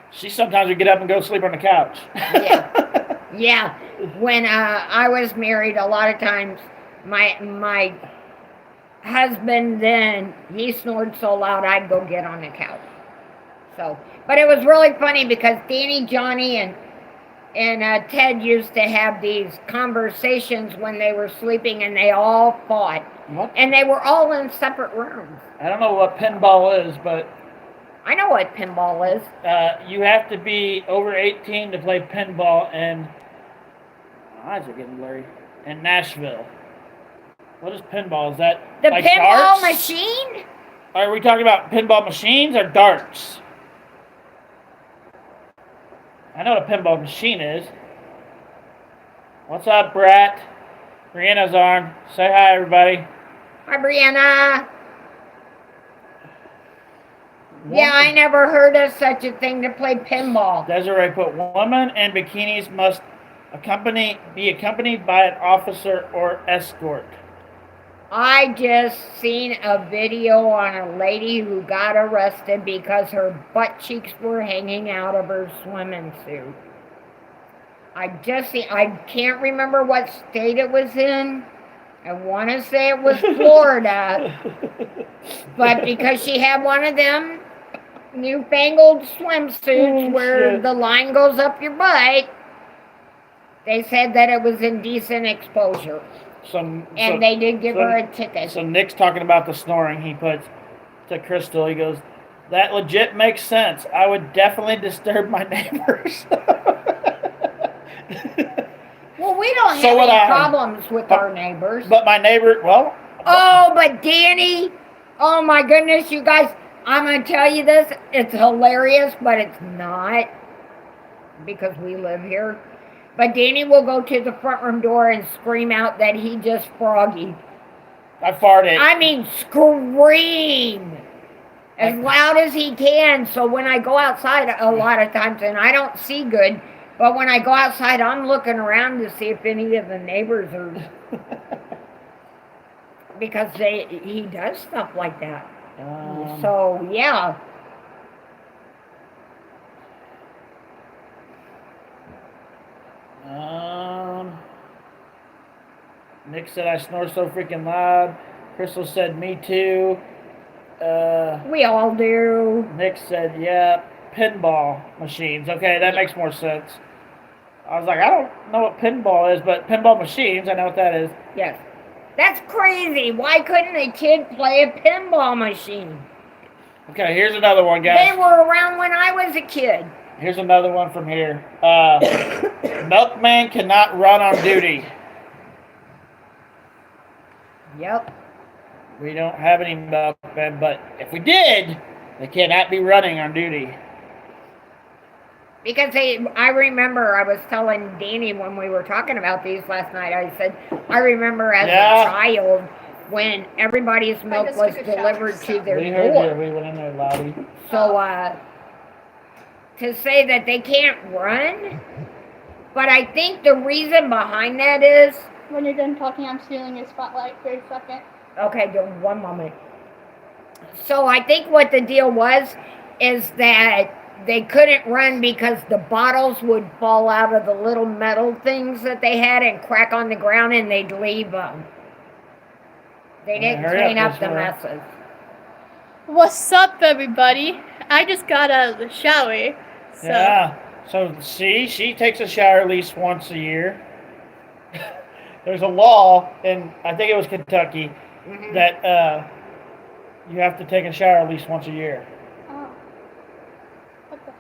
S1: She sometimes would get up and go sleep on the couch.
S2: Yeah, yeah. When I was married, a lot of times my husband then he snored so loud I'd go get on the couch. So, but it was really funny because Danny, Johnny, and Ted used to have these conversations when they were sleeping, and they all fought.
S1: What?
S2: And they were all in separate rooms.
S1: I don't know what pinball is, but
S2: I know what pinball is.
S1: you have to be over 18 to play pinball in, my eyes are getting blurry, in Nashville. What is pinball? Is that
S2: The
S1: like
S2: pinball
S1: darts?
S2: machine?
S1: Are we talking about pinball machines or darts? I know what a pinball machine is. What's up, Brett? Brianna's on. Say hi, everybody.
S2: Hi, Brianna. Yeah, I never heard of such a thing to play pinball.
S1: Desiree put, women in bikinis must be accompanied by an officer or escort.
S2: I just seen a video on a lady who got arrested because her butt cheeks were hanging out of her swimming suit. I can't remember what state it was in. I want to say it was Florida. But because she had one of them newfangled swimsuits where the line goes up your butt, they said that it was indecent exposure. And they did give her a ticket.
S1: So Nick's talking about the snoring. He puts to Crystal, he goes, that legit makes sense. I would definitely disturb my neighbors.
S2: Well, we don't have any problems with our neighbors.
S1: But my neighbor, well.
S2: Oh, but Danny, oh my goodness, you guys, I'm going to tell you this. It's hilarious, but it's not because we live here. But Danny will go to the front room door and scream out that he just froggied.
S1: I farted.
S2: I mean, scream as loud as he can. So when I go outside a lot of times, and I don't see good, but when I go outside, I'm looking around to see if any of the neighbors are... because he does stuff like that. So, yeah.
S1: Nick said I snore so freaking loud. Crystal said me too.
S2: We all do.
S1: Nick said, yeah, pinball machines. Okay, that makes more sense. I was like, I don't know what pinball is, but pinball machines, I know what that is.
S2: Yes. That's crazy. Why couldn't a kid play a pinball machine?
S1: Okay, here's another one, guys.
S2: They were around when I was a kid.
S1: Here's another one from here. Milkman cannot run on duty.
S2: Yep.
S1: We don't have any milkmen, but if we did, they cannot be running on duty.
S2: Because I remember I was telling Danny when we were talking about these last night, I said, I remember as a child when everybody's milk was delivered to their door.
S1: We went in there, Lottie.
S2: So, to say that they can't run, but I think the reason behind that is...
S3: When you're done talking, I'm stealing your spotlight for a second.
S2: Okay, one moment. So I think what the deal was is that they couldn't run because the bottles would fall out of the little metal things that they had and crack on the ground, and they'd leave them. They didn't clean up the messes.
S3: What's up, everybody? I just got out of the shower. So.
S1: Yeah. So, see, she takes a shower at least once a year. There's a law in, I think it was Kentucky, that You have to take a shower at least once a year.
S3: Oh. What the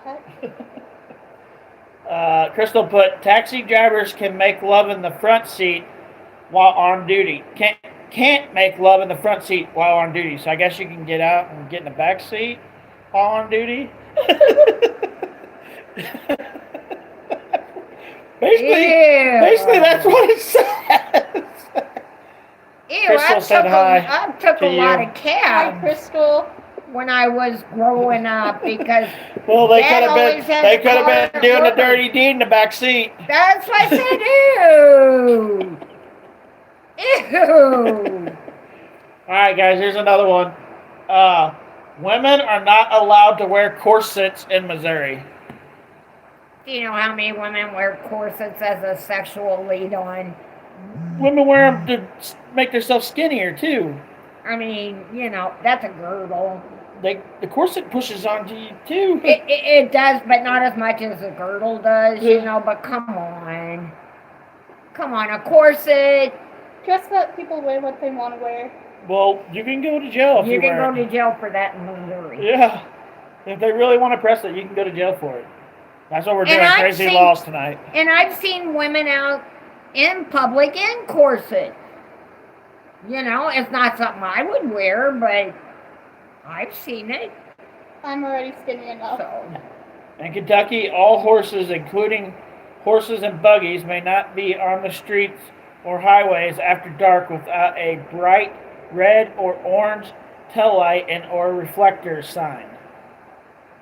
S3: heck?
S1: Crystal put, taxi drivers can make love in the front seat while on duty. Can't make love in the front seat while on duty. So I guess you can get out and get in the back seat while on duty. basically that's what it says.
S2: Ew,
S1: Crystal said hi
S2: I took
S1: to
S2: a lot
S1: you.
S2: of
S3: Hi,
S2: cabs
S3: Crystal.
S2: when I was growing up because
S1: Well, they
S2: Dad
S1: could
S2: always
S1: have
S2: had
S1: been
S2: the car
S1: doing the
S2: at work.
S1: dirty deed in the back seat.
S2: That's what I said. Ew. Ew.
S1: All right, guys, here's another one. Women are not allowed to wear corsets in Missouri.
S2: Do you know how many women wear corsets as a sexual lead-on?
S1: Women wear them to make themselves skinnier too.
S2: I mean, that's a girdle.
S1: The corset pushes onto you too.
S2: It does, but not as much as a girdle does, but come on. Come on, a corset.
S3: Just let people wear what they want to wear.
S1: Well, you can go to jail if you
S2: You can
S1: wear
S2: go to jail for that in Missouri.
S1: Yeah. If they really want to press it, you can go to jail for it. That's what we're doing,
S2: I've
S1: crazy
S2: seen-
S1: laws tonight.
S2: And I've seen women out in public in corsets. It's not something I would wear, but I've seen it.
S3: I'm already skinny enough.
S2: So,
S1: In Kentucky, all horses, including horses and buggies, may not be on the streets or highways after dark without a bright red or orange tail light and or reflector sign.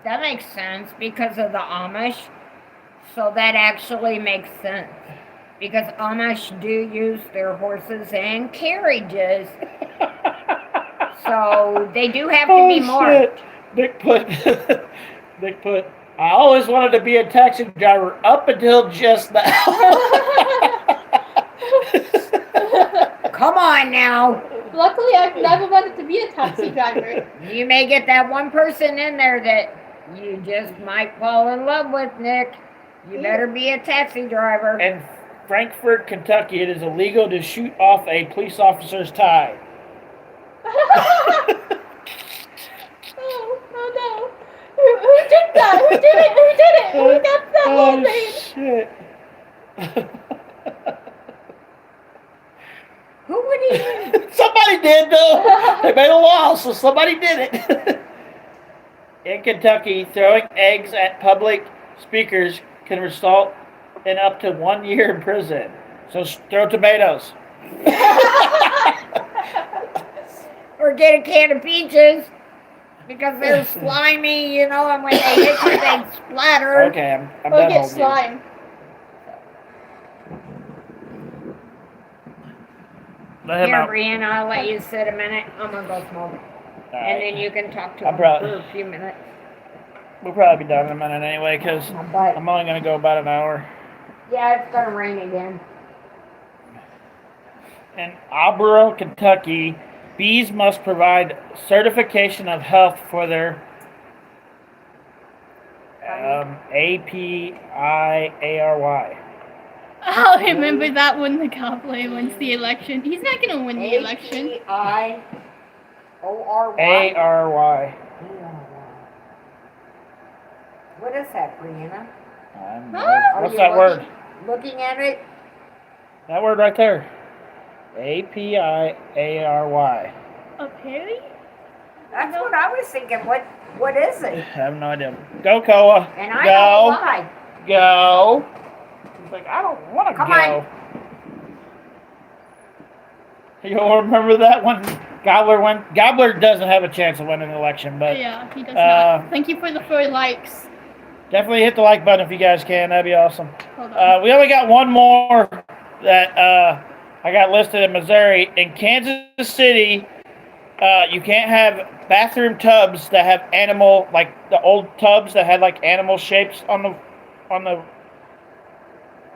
S2: that makes sense because of the Amish. So that actually makes sense. Because Amish do use their horses and carriages. So they do have to be marked.
S1: Nick put, I always wanted to be a taxi driver up until just now.
S2: Come on now.
S3: Luckily, I've never wanted to be a taxi driver.
S2: You may get that one person in there that you just might fall in love with, Nick. You better be a taxi driver.
S1: In Frankfort, Kentucky, it is illegal to shoot off a police officer's tie.
S3: Oh no. Who did that? Who did it? Who got that whole thing?
S1: Shit.
S2: Who would even...
S1: Somebody did, though. They made a law, so somebody did it. In Kentucky, throwing eggs at public speakers can result in up to 1 year in prison. So throw tomatoes.
S2: Or get a can of peaches. Because they're slimy, and when they hit you, they splatter.
S1: Okay, I'm
S3: Or
S1: done
S3: get
S1: holding you.
S3: slime.
S1: Let him
S2: Here,
S1: out.
S2: Brianna, I'll let you sit a minute. I'm going to go smoke.
S1: All
S2: And
S1: right.
S2: then you can talk to
S1: I'm
S2: him
S1: proud.
S2: for a few minutes.
S1: We'll probably be done in a minute anyway, because
S2: My butt.
S1: I'm only going to go about an hour.
S2: Yeah, it's going to rain again.
S1: In Alborough, Kentucky, bees must provide certification of health for their APIARY.
S3: I'll remember that when the gobbler wins the election. He's not gonna win the election.
S2: APIORY.
S1: ARY.
S2: What is that, Brianna?
S1: What's
S2: you
S1: that word?
S2: Looking at it?
S1: That word right there. APIARY.
S3: A Perry?
S2: That's what I was thinking. What is
S1: I
S2: it?
S1: have no idea. Go, Koa.
S2: And I don't lie.
S1: Go. He's like, I don't want to
S2: Come
S1: go.
S2: on.
S1: You'll remember that one? Gobbler won. Gobbler doesn't have a chance of winning an election, but
S3: Yeah, he does not. Thank you for the 4 likes.
S1: definitely hit the like button if you guys can. That'd be awesome.
S3: Hold on.
S1: We only got one more that I got listed in Missouri. In Kansas City, you can't have bathroom tubs that have animal, like the old tubs that had like animal shapes on the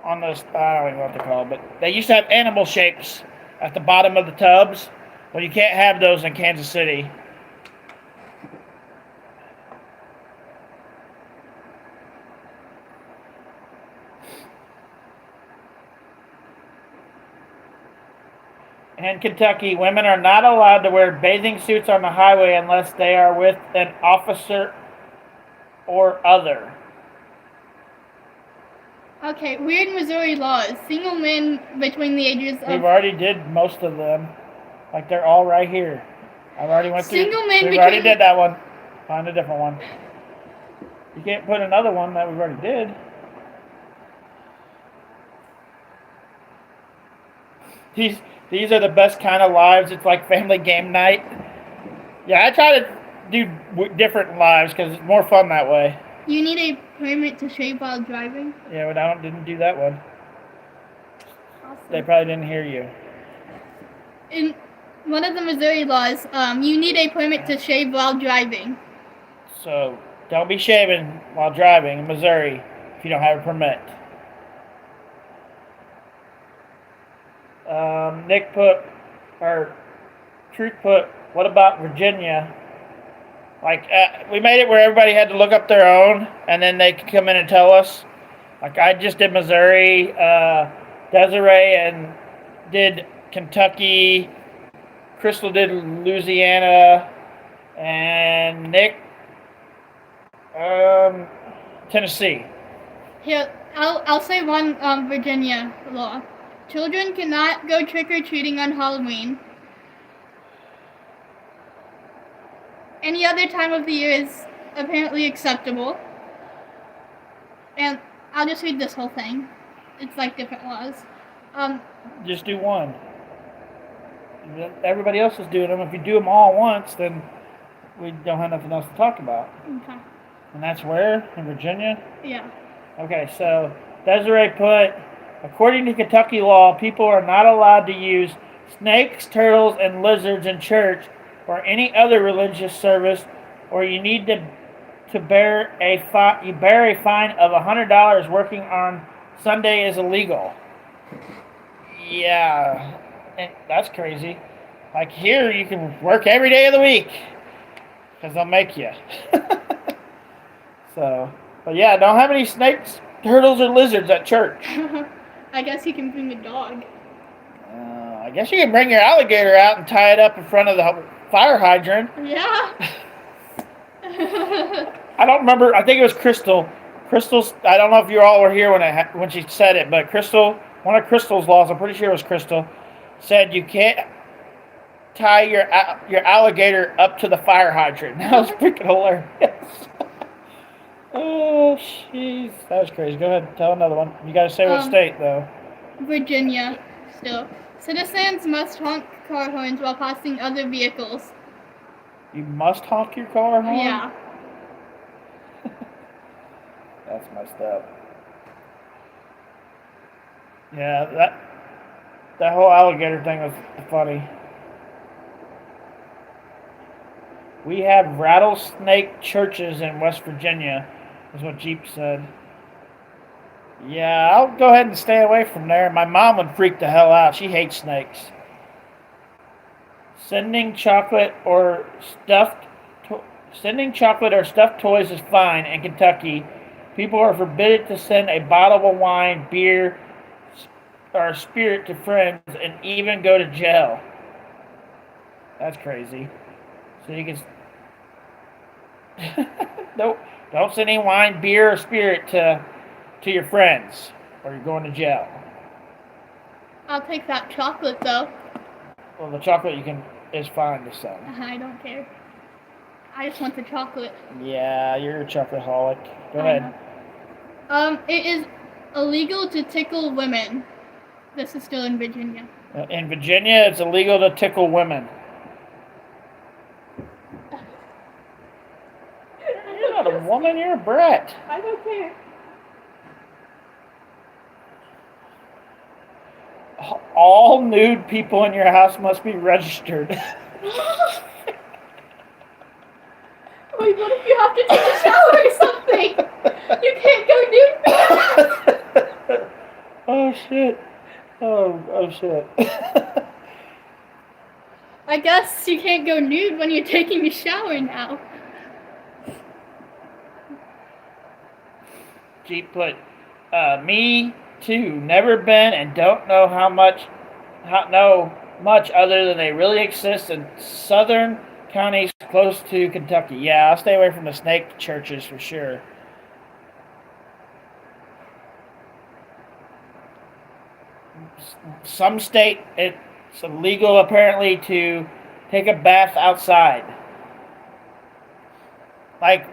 S1: I don't even know what they're called, but they used to have animal shapes at the bottom of the tubs. Well, you can't have those in Kansas City. In Kentucky, women are not allowed to wear bathing suits on the highway unless they are with an officer or other.
S3: Okay, weird Missouri laws. Single men between the ages
S1: We've
S3: of
S1: already did most of them. Like they're all right here. I've already went through.
S3: Single men
S1: We've already
S3: between-
S1: did that one. Find a different one. You can't put another one that we've already did. These are the best kind of lives. It's like family game night. Yeah, I try to do different lives because it's more fun that way.
S3: You need a permit to shave while driving.
S1: Yeah, but didn't do that one.
S3: Awesome.
S1: They probably didn't hear you.
S3: In one of the Missouri laws, you need a permit to shave while driving.
S1: So don't be shaving while driving in Missouri if you don't have a permit. Nick put, or Truth put, what about Virginia? Like, we made it where everybody had to look up their own, and then they could come in and tell us. Like, I just did Missouri, Desiree and did Kentucky, Crystal did Louisiana, and Nick, Tennessee.
S3: Here, I'll say one Virginia law. Children cannot go trick-or-treating on Halloween. Any other time of the year is apparently acceptable. And I'll just read this whole thing. It's like different laws.
S1: Just do one. Everybody else is doing them. If you do them all once, then we don't have nothing else to talk about.
S3: Okay.
S1: And that's where? In Virginia?
S3: Yeah.
S1: Okay, so Desiree put, according to Kentucky law, people are not allowed to use snakes, turtles, and lizards in church or any other religious service, or you need to bear a fine of $100. Working on Sunday is illegal. Yeah, that's crazy. Like here, you can work every day of the week because they'll make you. So, but yeah, don't have any snakes, turtles, or lizards at church.
S3: I guess you can bring a dog.
S1: I guess you can bring your alligator out and tie it up in front of the fire hydrant.
S3: Yeah.
S1: I don't remember. I think it was Crystal. Crystal's. I don't know if you all were here when she said it, but Crystal. One of Crystal's laws. I'm pretty sure it was Crystal. Said you can't tie your alligator up to the fire hydrant. That was freaking hilarious. Oh, jeez. That was crazy. Go ahead. Tell another one. You got to say what state, though.
S3: Virginia, still. Citizens must honk car horns while passing other vehicles.
S1: You must honk your car horn?
S3: Yeah.
S1: That's messed up. Yeah, that whole alligator thing was funny. We have rattlesnake churches in West Virginia, is what Jeep said. Yeah, I'll go ahead and stay away from there. My mom would freak the hell out. She hates snakes. Sending chocolate or stuffed toys is fine in Kentucky. People are forbidden to send a bottle of wine, beer, or spirit to friends, and even go to jail. That's crazy. So you can don't send any wine, beer, or spirit to your friends, or you're going to jail.
S3: I'll take that chocolate though.
S1: Well, the chocolate is fine to send.
S3: I don't care. I just want the chocolate.
S1: Yeah, you're a chocoholic. Go ahead.
S3: It is illegal to tickle women. This is still in Virginia.
S1: In Virginia, it's illegal to tickle women. You're not a woman, you're a brat.
S3: I don't care.
S1: All nude people in your house must be registered.
S3: Wait, what if you have to take a shower or something? You can't go nude.
S1: Oh shit. Oh shit.
S3: I guess you can't go nude when you're taking a shower now.
S1: Jeep put, me too. Never been and don't know much other than they really exist in southern counties close to Kentucky. Yeah, I'll stay away from the snake churches for sure. Some state it's illegal apparently to take a bath outside. Like,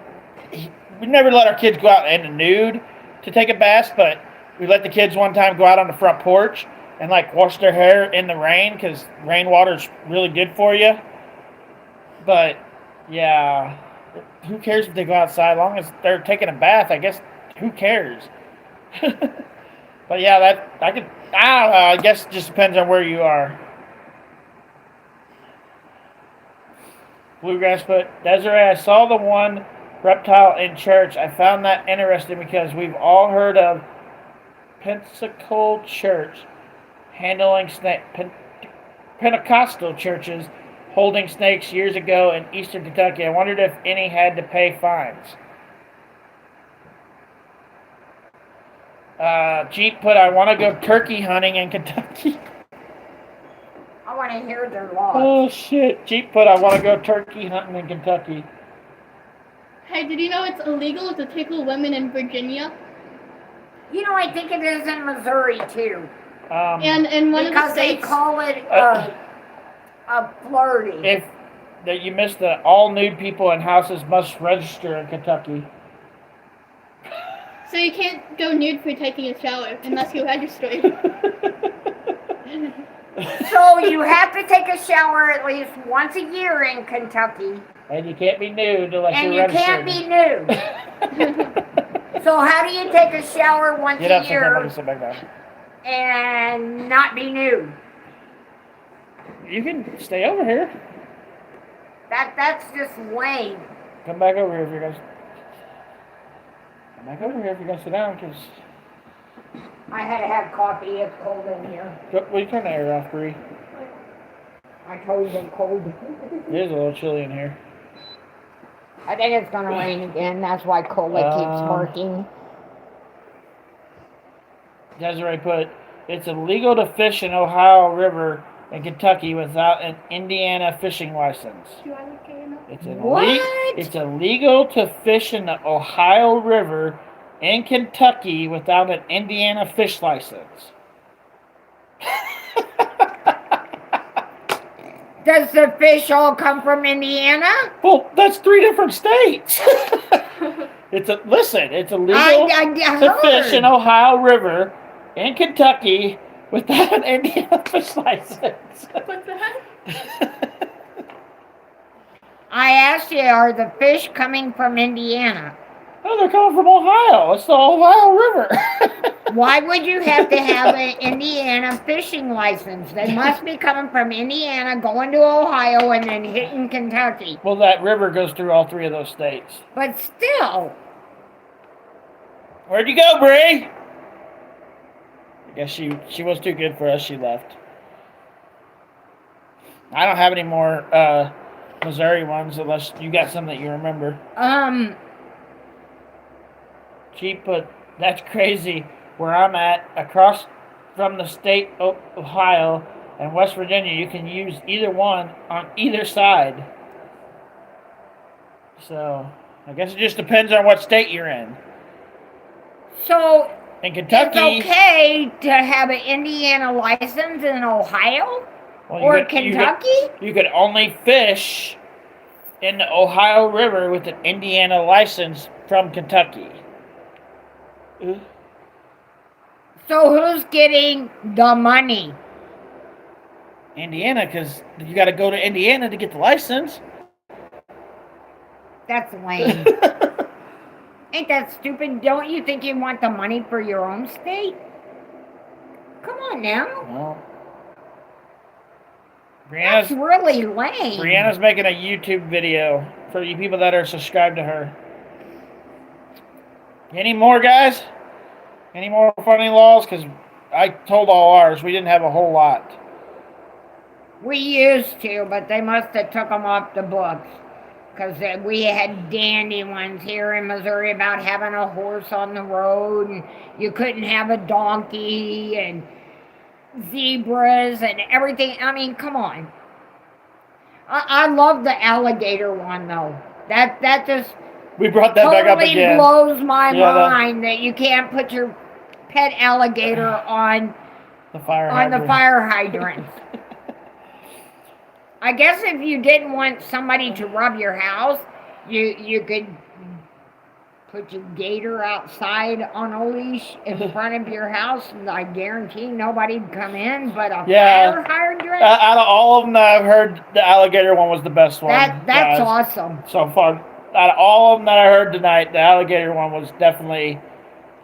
S1: we never let our kids go out in the nude to take a bath, but we let the kids one time go out on the front porch and like wash their hair in the rain because rainwater is really good for you. But yeah, who cares if they go outside? As long as they're taking a bath, I guess. Who cares? But yeah, I don't know. I guess it just depends on where you are. Bluegrass put, Desiree, I saw the one reptile in church. I found that interesting because we've all heard of Pentecostal church handling Pentecostal churches holding snakes years ago in eastern Kentucky. I wondered if any had to pay fines. Jeep put, I want to go turkey hunting in Kentucky.
S2: I want to hear their laws.
S1: Oh shit. Jeep put, I want to go turkey hunting in Kentucky.
S3: Hey, did you know it's illegal to tickle women in Virginia?
S2: You know, I think it is in Missouri too.
S3: And one of the
S2: Because they
S3: states.
S2: call it a flirting.
S1: If that you missed the all nude people in houses must register in Kentucky.
S3: So you can't go nude for taking a shower unless you register.
S2: So you have to take a shower at least once a year in Kentucky.
S1: And you can't be nude unless
S2: And
S1: you're
S2: you can't
S1: registered.
S2: be nude. So how do you take a shower once
S1: Get up,
S2: a year
S1: sit back down.
S2: and not be nude?
S1: You can stay over here.
S2: That's just lame.
S1: Come back over here if you're gonna. Come back over here if you're gonna sit down, because.
S2: I had to have coffee. It's cold in here.
S1: Will you turn the air off, Bree?
S2: I told you it's cold.
S1: It is a little chilly in here.
S2: I think it's gonna rain again. That's why Cola keeps barking.
S1: Desiree put, it's illegal to fish in Ohio River in Kentucky without an Indiana fishing license. It's illegal to fish in the Ohio River in Kentucky without an Indiana fish license.
S2: Does the fish all come from Indiana?
S1: Well, that's 3 different states. It's illegal to fish in Ohio River in Kentucky without an Indiana fish license.
S3: What the heck?
S2: I asked you, are the fish coming from Indiana?
S1: Oh, they're coming from Ohio. It's the Ohio River.
S2: Why would you have to have an Indiana fishing license? They must be coming from Indiana, going to Ohio, and then hitting Kentucky.
S1: Well, that river goes through all 3 of those states.
S2: But still.
S1: Where'd you go, Bree? I guess she was too good for us. She left. I don't have any more Missouri ones unless you got some that you remember. She put, that's crazy. Where I'm at, across from the state of Ohio and West Virginia, you can use either one on either side. So, I guess it just depends on what state you're in.
S2: So,
S1: in Kentucky,
S2: it's okay to have an Indiana license in Ohio or Kentucky?
S1: You could only fish in the Ohio River with an Indiana license from Kentucky.
S2: So who's getting the money?
S1: Indiana, because you got to go to Indiana to get the license.
S2: That's lame. Ain't that stupid? Don't you think you want the money for your own state? Come on now.
S1: Well,
S2: That's really lame.
S1: Brianna's making a YouTube video for you people that are subscribed to her. Any more, guys? Any more funny laws? Because I told all ours. We didn't have a whole lot.
S2: We used to, but they must have took them off the books. Because we had dandy ones here in Missouri about having a horse on the road, and you couldn't have a donkey, and zebras and everything. I mean, come on. I love the alligator one though. That just
S1: We brought that back up
S2: totally
S1: again.
S2: blows my
S1: Yeah,
S2: mind that you can't put your pet alligator on
S1: The fire
S2: on the
S1: hydrant.
S2: fire hydrants. I guess if you didn't want somebody to rub your house, you could put your gator outside on a leash in front of your house, and I guarantee nobody'd come in. But a
S1: Yeah.
S2: fire hydrant?
S1: Out of all of them that I've heard, the alligator one was the best one.
S2: That's
S1: guys.
S2: awesome.
S1: So far, out of all of them that I heard tonight, the alligator one was definitely.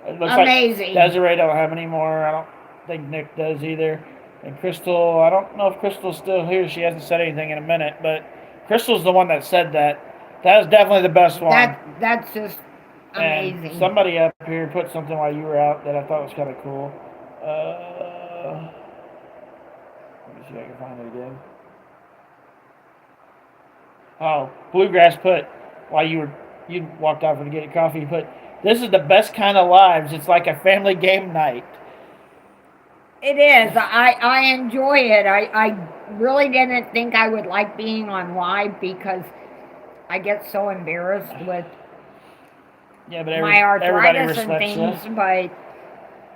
S1: It looks
S2: Amazing.
S1: Like Desiree don't have any more. I don't think Nick does either. And Crystal, I don't know if Crystal's still here. She hasn't said anything in a minute, but Crystal's the one that said that. That is definitely the best one.
S2: That's just amazing.
S1: And somebody up here put something while you were out that I thought was kind of cool. Let me see if I can find it again. Oh, Bluegrass put while you walked off to get a coffee. You put, this is the best kind of lives. It's like a family game night.
S2: It is. I enjoy it. I really didn't think I would like being on live because I get so embarrassed with my arthritis and things.
S1: You.
S2: But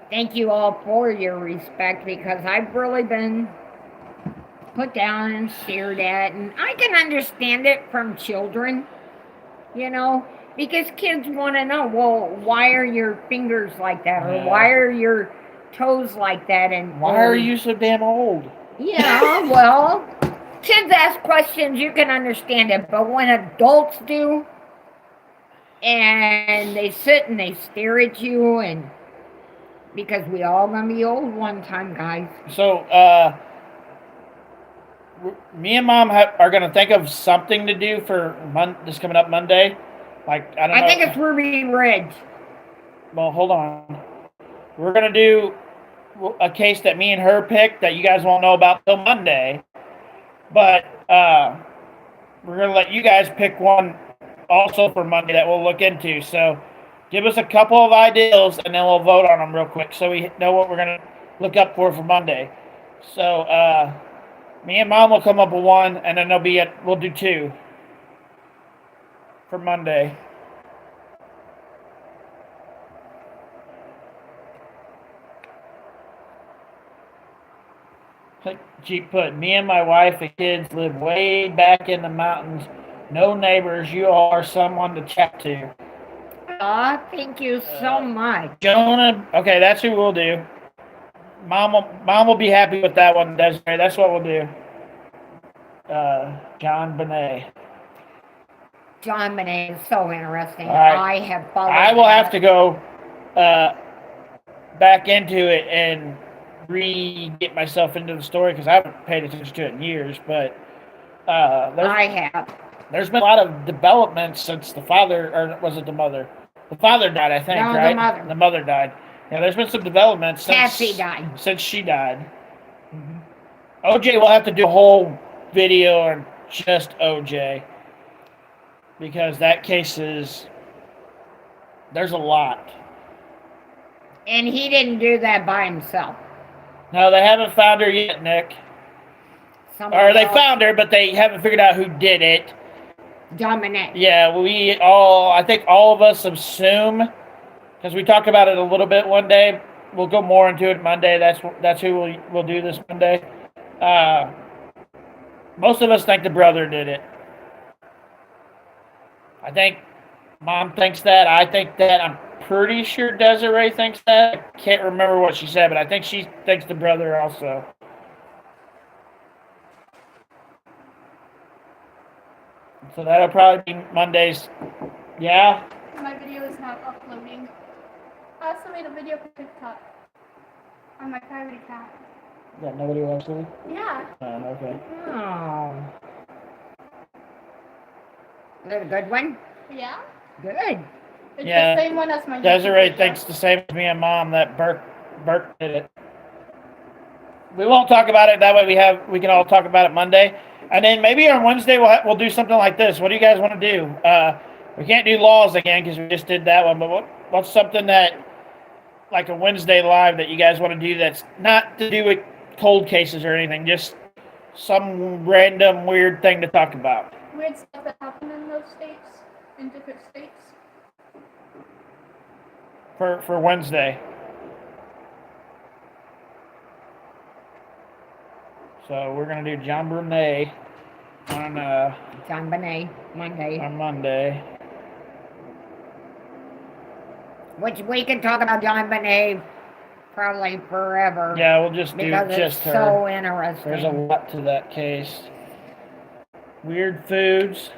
S2: thank you all for your respect because I've really been put down and stared at. And I can understand it from children, because kids want to know, well, why are your fingers like that? Or why are your toes like that? And
S1: why are you so damn old?
S2: Yeah, well, kids ask questions, you can understand it. But when adults do, and they sit and they stare at you, and because we all gonna be old one time, guys.
S1: So, me and Mom are gonna think of something to do for this coming up Monday. Like I
S2: think it's Ruby Ridge.
S1: Well, hold on. We're gonna do a case that me and her picked that you guys won't know about till Monday, but we're gonna let you guys pick one also for Monday that we'll look into. So, give us a couple of ideas and then we'll vote on them real quick so we know what we're gonna look up for Monday. So, me and Mom will come up with one, and then we'll do two for Monday. Jeep put, me and my wife and kids live way back in the mountains. No neighbors. You are someone to chat to.
S2: Aw, thank you so much.
S1: Jonah, okay, that's who we'll do. Mom will be happy with that one, Desiree. That's what we'll do. John Bonet.
S2: John Bonet is so interesting.
S1: Right.
S2: I have followed.
S1: I will have to go back into it and get myself into the story because I haven't paid attention to it in years. But
S2: I have.
S1: There's been a lot of development since the father, or was it the mother? The father died, I think, right?
S2: The mother.
S1: The mother died. Yeah, there's been some development since
S2: she died.
S1: Since she died. Mm-hmm. OJ will have to do a whole video on just OJ because that case there's a lot.
S2: And he didn't do that by himself.
S1: No, they haven't found her yet, Nick. They found her, but they haven't figured out who did it.
S2: Dominic.
S1: Yeah, I think all of us assume, because we talked about it a little bit one day. We'll go more into it Monday. That's who we'll do this Monday. Most of us think the brother did it. I think Mom thinks that. I think that. I'm pretty sure Desiree thinks that. I can't remember what she said, but I think she thinks the brother also. So that'll probably be Mondays. Yeah?
S3: My video is now uploading. I also made a video for TikTok on my private account.
S1: That nobody watched it?
S3: Yeah.
S1: Okay.
S2: Oh. Is that a good one?
S3: Yeah.
S2: Good.
S3: It's the same one as my
S1: Desiree thinks the same as me and Mom that Burke did it. We won't talk about it. That way we can all talk about it Monday. And then maybe on Wednesday we'll do something like this. What do you guys want to do? We can't do laws again because we just did that one. But what's something that, like a Wednesday live, that you guys want to do that's not to do with cold cases or anything. Just some random weird thing to talk about.
S3: Weird stuff that happened in those states, in different states.
S1: For Wednesday. So we're gonna do John Brunet on
S2: John Bonet, Monday.
S1: on Monday.
S2: Which we can talk about John Bonet probably forever.
S1: Yeah, we'll just do
S2: because
S1: just
S2: it's
S1: her.
S2: so interesting.
S1: There's a lot to that case. Weird foods.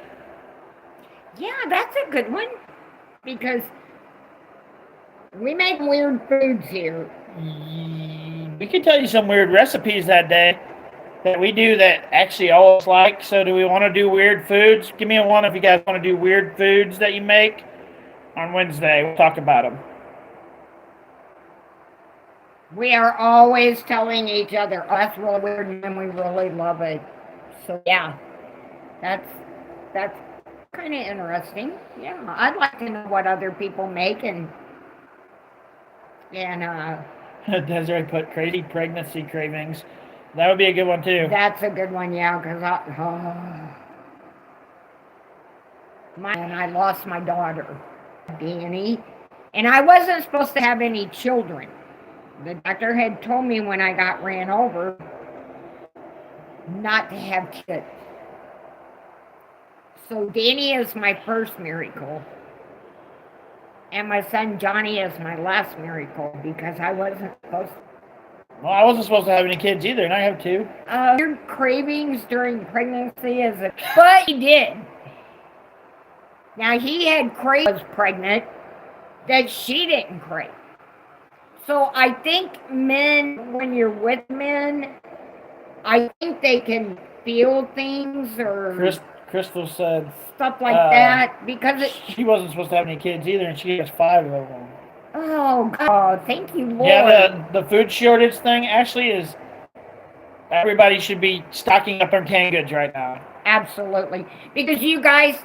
S2: Yeah, that's a good one. Because we make weird foods here.
S1: We could tell you some weird recipes that day that we do that actually all of us like. So do we want to do weird foods? Give me a one if you guys want to do weird foods that you make on Wednesday. We'll talk about them.
S2: We are always telling each other, oh, that's really weird, and we really love it. So yeah, that's kind of interesting. Yeah, I'd like to know what other people make and
S1: Desiree put crazy pregnancy cravings. That would be a good one too.
S2: That's a good one, yeah, because I lost my daughter, Danny, and I wasn't supposed to have any children. The doctor had told me when I got ran over not to have kids. So Danny is my first miracle. And my son Johnny is my last miracle because I wasn't supposed to.
S1: Well, I wasn't supposed to have any kids either, and I have two.
S2: Weird cravings during pregnancy but he did. Now he had cravings pregnant that she didn't crave. So I think men, when you're with men, I think they can feel things or
S1: Crystal said
S2: stuff like that because
S1: she wasn't supposed to have any kids either, and she has 5 of them.
S2: Oh God! Thank you, Lord.
S1: Yeah, the food shortage thing actually is. Everybody should be stocking up on canned goods right now.
S2: Absolutely, because you guys.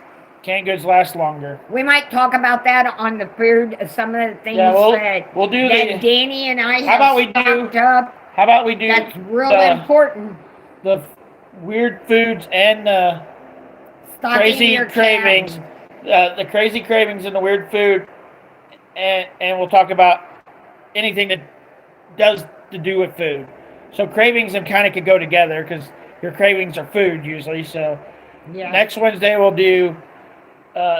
S1: Canned goods last longer.
S2: We might talk about that on the food. Some of the things
S1: we'll do
S2: that Danny and I
S1: how
S2: have
S1: about we
S2: stocked
S1: do,
S2: up.
S1: How about we do?
S2: That's really important.
S1: The weird foods and crazy cravings. The crazy cravings and the weird food, and we'll talk about anything that does to do with food. So cravings and kind of could go together because your cravings are food usually. So next Wednesday we'll do.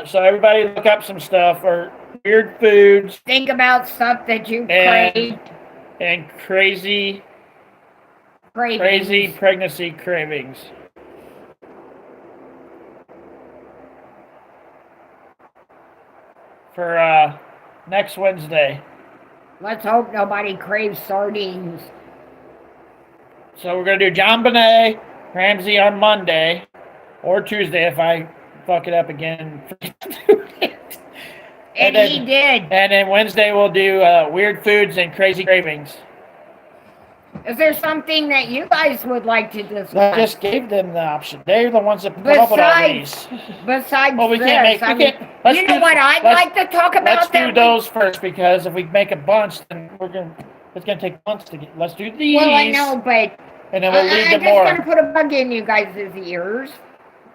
S1: So everybody look up some stuff or weird foods.
S2: Think about stuff that you crave.
S1: And crazy pregnancy cravings. For next Wednesday.
S2: Let's hope nobody craves sardines.
S1: So we're going to do John Bonet, Ramsey on Monday or Tuesday if I fuck it up again.
S2: And then, he did.
S1: And then Wednesday we'll do weird foods and crazy cravings.
S2: Is there something that you guys would like to discuss?
S1: I just gave them the option. They're the ones that come up with all these.
S2: Besides
S1: well, we
S2: this,
S1: can't make.
S2: you know what I'd like to talk about?
S1: Let's do those first because if we make a bunch, then it's gonna take months to get. Let's do these.
S2: Well, I know, but
S1: and then we'll leave them more.
S2: I'm just gonna put a bug in you guys' ears.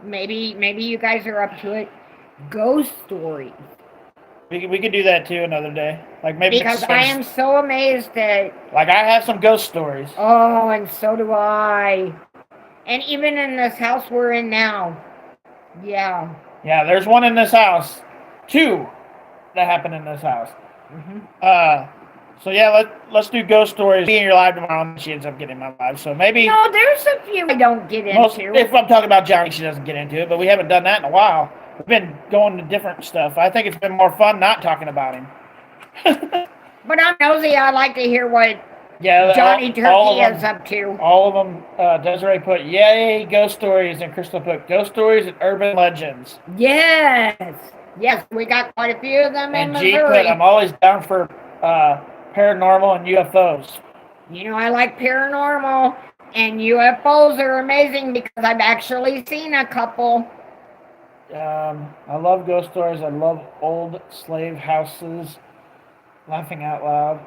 S2: Maybe you guys are up to it. Ghost stories.
S1: We could do that too another day. Like maybe
S2: because I am so amazed that.
S1: Like I have some ghost stories.
S2: Oh, and so do I. And even in this house we're in now. Yeah.
S1: Yeah, there's one in this house. 2 that happened in this house. So yeah, let's do ghost stories. Be in your live tomorrow, and she ends up getting my live. So maybe.
S2: No, there's a few I don't get into.
S1: If I'm talking about Johnny, she doesn't get into it, but we haven't done that in a while. We've been going to different stuff. I think it's been more fun not talking about him.
S2: But I'm nosy. I like to hear what Johnny Turkey is up to.
S1: All of them. Desiree put, yay, ghost stories, and Crystal put, ghost stories and urban legends.
S2: Yes. Yes, we got quite a few of them in Missouri.
S1: And G put, I'm always down for paranormal and UFOs.
S2: You know, I like paranormal, and UFOs are amazing because I've actually seen a couple.
S1: I love ghost stories. I love old slave houses. Laughing out loud.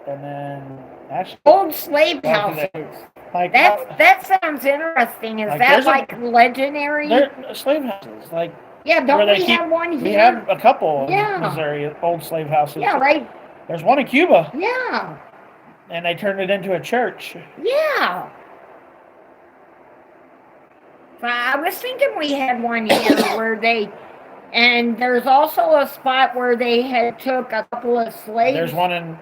S1: and then actually
S2: Old slave
S1: Back to
S2: houses.
S1: like
S2: That sounds interesting. Is
S1: Like,
S2: that
S1: there's a-
S2: like legendary?
S1: they're slave houses. Like
S2: Yeah, don't
S1: where they
S2: we
S1: keep.
S2: have one here?
S1: We have a couple
S2: Yeah.
S1: in Missouri, old slave houses.
S2: Yeah, right.
S1: There's one in Cuba,
S2: Yeah,
S1: and they turned it into a church.
S2: yeah. So I was thinking we had one here where they, and there's also a spot where they had took a couple of slaves.
S1: There's one in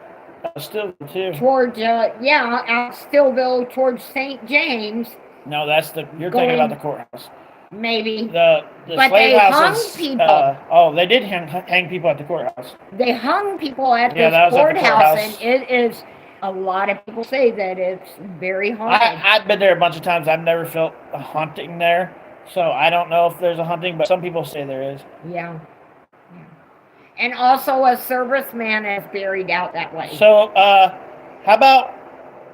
S1: Stillville too.
S2: Towards, out Stillville towards St. James,
S1: No, you're thinking
S2: Going-
S1: about the courthouse.
S2: maybe.
S1: The
S2: But
S1: slave
S2: they
S1: houses.
S2: hung people.
S1: They did hang people at the courthouse.
S2: They hung people at
S1: Yeah,
S2: this
S1: that was at the
S2: courthouse,
S1: courthouse.
S2: and it is. A lot of people say that it's very haunted.
S1: I've been there a bunch of times. I've never felt a haunting there, so I don't know if there's a haunting, but some people say there is.
S2: Yeah. And also a serviceman is buried out that way.
S1: So, how about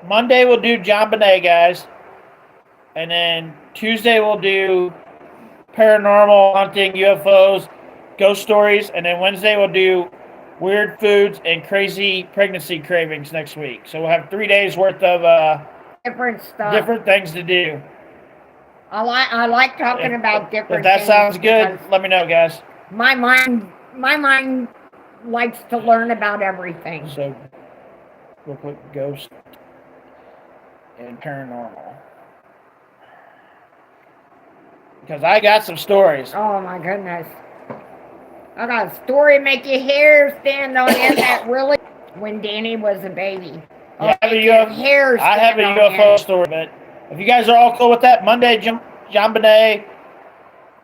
S1: Monday we'll do John Bonet, guys, and then Tuesday we'll do paranormal, haunting, UFOs, ghost stories, and then Wednesday we'll do weird foods and crazy pregnancy cravings next week. So we'll have 3 days worth of
S2: different stuff.
S1: different things to do.
S2: I like talking about different
S1: If that
S2: things
S1: sounds good,
S2: because
S1: let me know, guys.
S2: my mind likes to learn about everything.
S1: So, real quick, ghost and paranormal. Because I got some stories.
S2: Oh my goodness. I got a story make your hair stand on end that really when Danny was a baby.
S1: Yeah, I have a
S2: Make your
S1: UFO
S2: hair
S1: I have a
S2: stand on
S1: UFO
S2: end.
S1: story, but if you guys are all cool with that, Monday, John Bonet,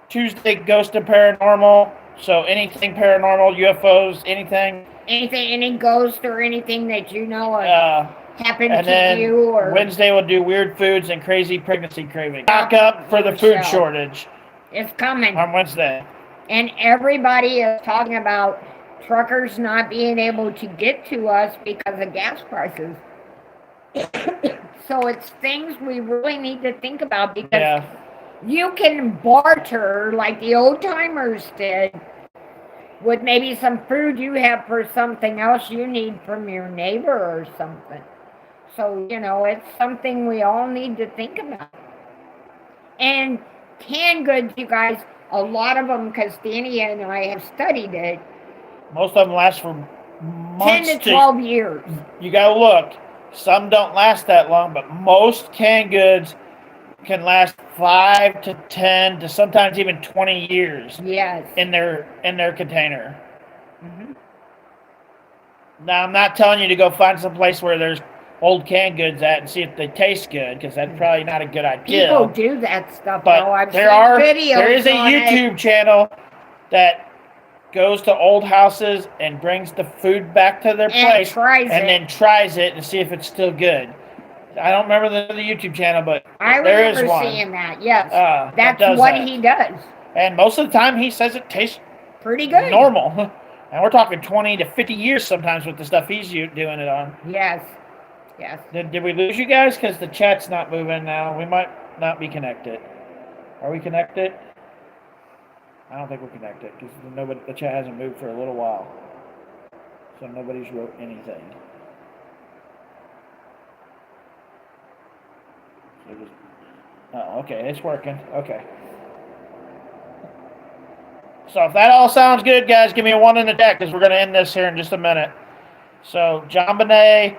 S1: Tuesday, ghost and paranormal. So anything paranormal, UFOs, anything.
S2: Anything, any ghost or anything that you know of happened
S1: And
S2: to
S1: then
S2: you or
S1: Wednesday we'll do weird foods and crazy pregnancy cravings. Stock up for the food shortage
S2: it's coming.
S1: on Wednesday.
S2: And everybody is talking about truckers not being able to get to us because of gas prices. So it's things we really need to think about because
S1: Yeah.
S2: you can barter like the old timers did with maybe some food you have for something else you need from your neighbor or something. So, it's something we all need to think about. And canned goods, you guys, a lot of them, because Danny and I have studied it,
S1: Most of them last for
S2: 10
S1: months.
S2: to 12 years.
S1: You gotta look. Some don't last that long, but most canned goods can last 5 to 10 to sometimes even 20 years
S2: Yes.
S1: in their container.
S2: Mhm.
S1: Now, I'm not telling you to go find some place where there's old canned goods at and see if they taste good, because that's probably not a good idea.
S2: People do that stuff,
S1: But
S2: though. I've
S1: there
S2: seen videos
S1: is a
S2: on it.
S1: YouTube channel that goes to old houses and brings the food back to their
S2: And
S1: place
S2: tries
S1: and
S2: it.
S1: then tries it and see if it's still good. I don't remember the YouTube channel, but
S2: I
S1: there is
S2: remember
S1: one.
S2: seeing that, yes.
S1: that
S2: That's
S1: does
S2: what
S1: that.
S2: he does.
S1: And most of the time, he says it tastes
S2: Pretty good.
S1: normal. And we're talking 20 to 50 years sometimes with the stuff he's doing it on.
S2: Yes. Yes.
S1: Did we lose you guys? Because the chat's not moving now. We might not be connected. Are we connected? I don't think we're connected because the chat hasn't moved for a little while. So nobody's wrote anything. Okay, it's working. Okay. So if that all sounds good, guys, give me a 1 in the chat because we're going to end this here in just a minute. So John Bonet,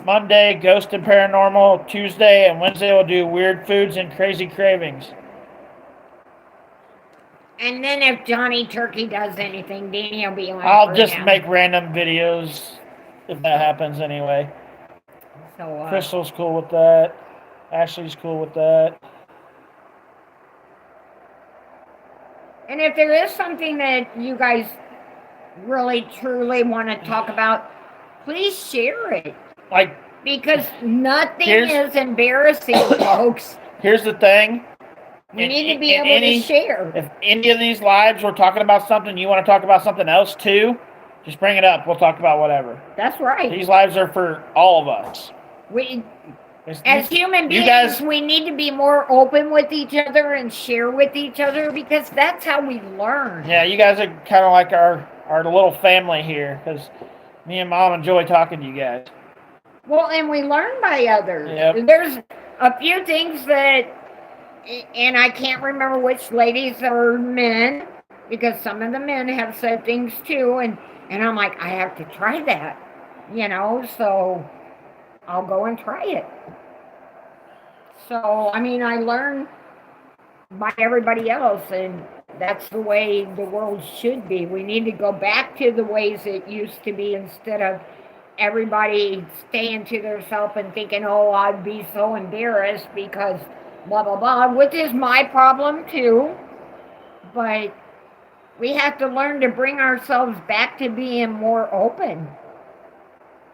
S1: Monday, Ghost and Paranormal. Tuesday and Wednesday we'll do weird foods and crazy cravings.
S2: And then if Johnny Turkey does anything, Danny will be on.
S1: I'll
S2: for
S1: just
S2: him.
S1: make random videos if that happens anyway.
S2: So,
S1: Crystal's cool with that. Ashley's cool with that.
S2: And if there is something that you guys really truly want to talk about, please share it.
S1: Like,
S2: Because nothing
S1: Here's-
S2: is embarrassing, folks.
S1: here's the thing.
S2: We
S1: In-
S2: need to be
S1: in
S2: able
S1: any-
S2: to share.
S1: If any of these lives we're talking about something, you want to talk about something else too, just bring it up. We'll talk about whatever.
S2: That's right.
S1: These lives are for all of us.
S2: We,
S1: It's-
S2: as human
S1: you
S2: beings,
S1: guys-
S2: we need to be more open with each other and share with each other because that's how we learn.
S1: Yeah, you guys are kind of like our little family here because me and Mom enjoy talking to you guys.
S2: Well, and we learn by others.
S1: Yep.
S2: There's a few things that, and I can't remember which ladies or men, because some of the men have said things too, and I'm like, I have to try that, so I'll go and try it. So, I mean, I learn by everybody else, and that's the way the world should be. We need to go back to the ways it used to be instead of everybody staying to themselves and thinking, oh, I'd be so embarrassed because blah, blah, blah, which is my problem too. But we have to learn to bring ourselves back to being more open,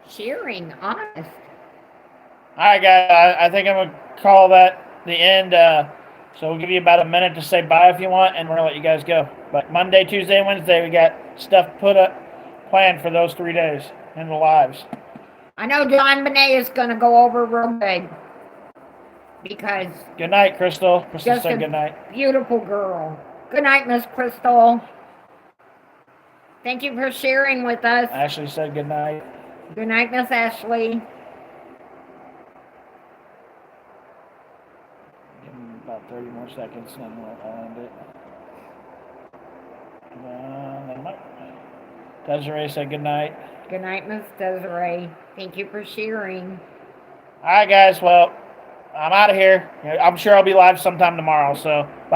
S2: sharing, honest.
S1: All right, guys. I think I'm gonna call that the end. So we'll give you about a minute to say bye if you want, and we're gonna let you guys go. But Monday, Tuesday, and Wednesday, we got stuff put up, planned for those 3 days in the lives.
S2: I know John Bonet is gonna go over real good because
S1: Good night, Crystal. Crystal
S2: just
S1: said
S2: a
S1: good night.
S2: beautiful girl. Good night, Miss Crystal. Thank you for sharing with us.
S1: Ashley said good night.
S2: Good night, Miss Ashley.
S1: Give him about 30 more seconds, and then we'll end it. Desiree said good night.
S2: Good night, Miss Desiree. Thank you for sharing.
S1: All right, guys. Well, I'm out of here. I'm sure I'll be live sometime tomorrow. So. Bye.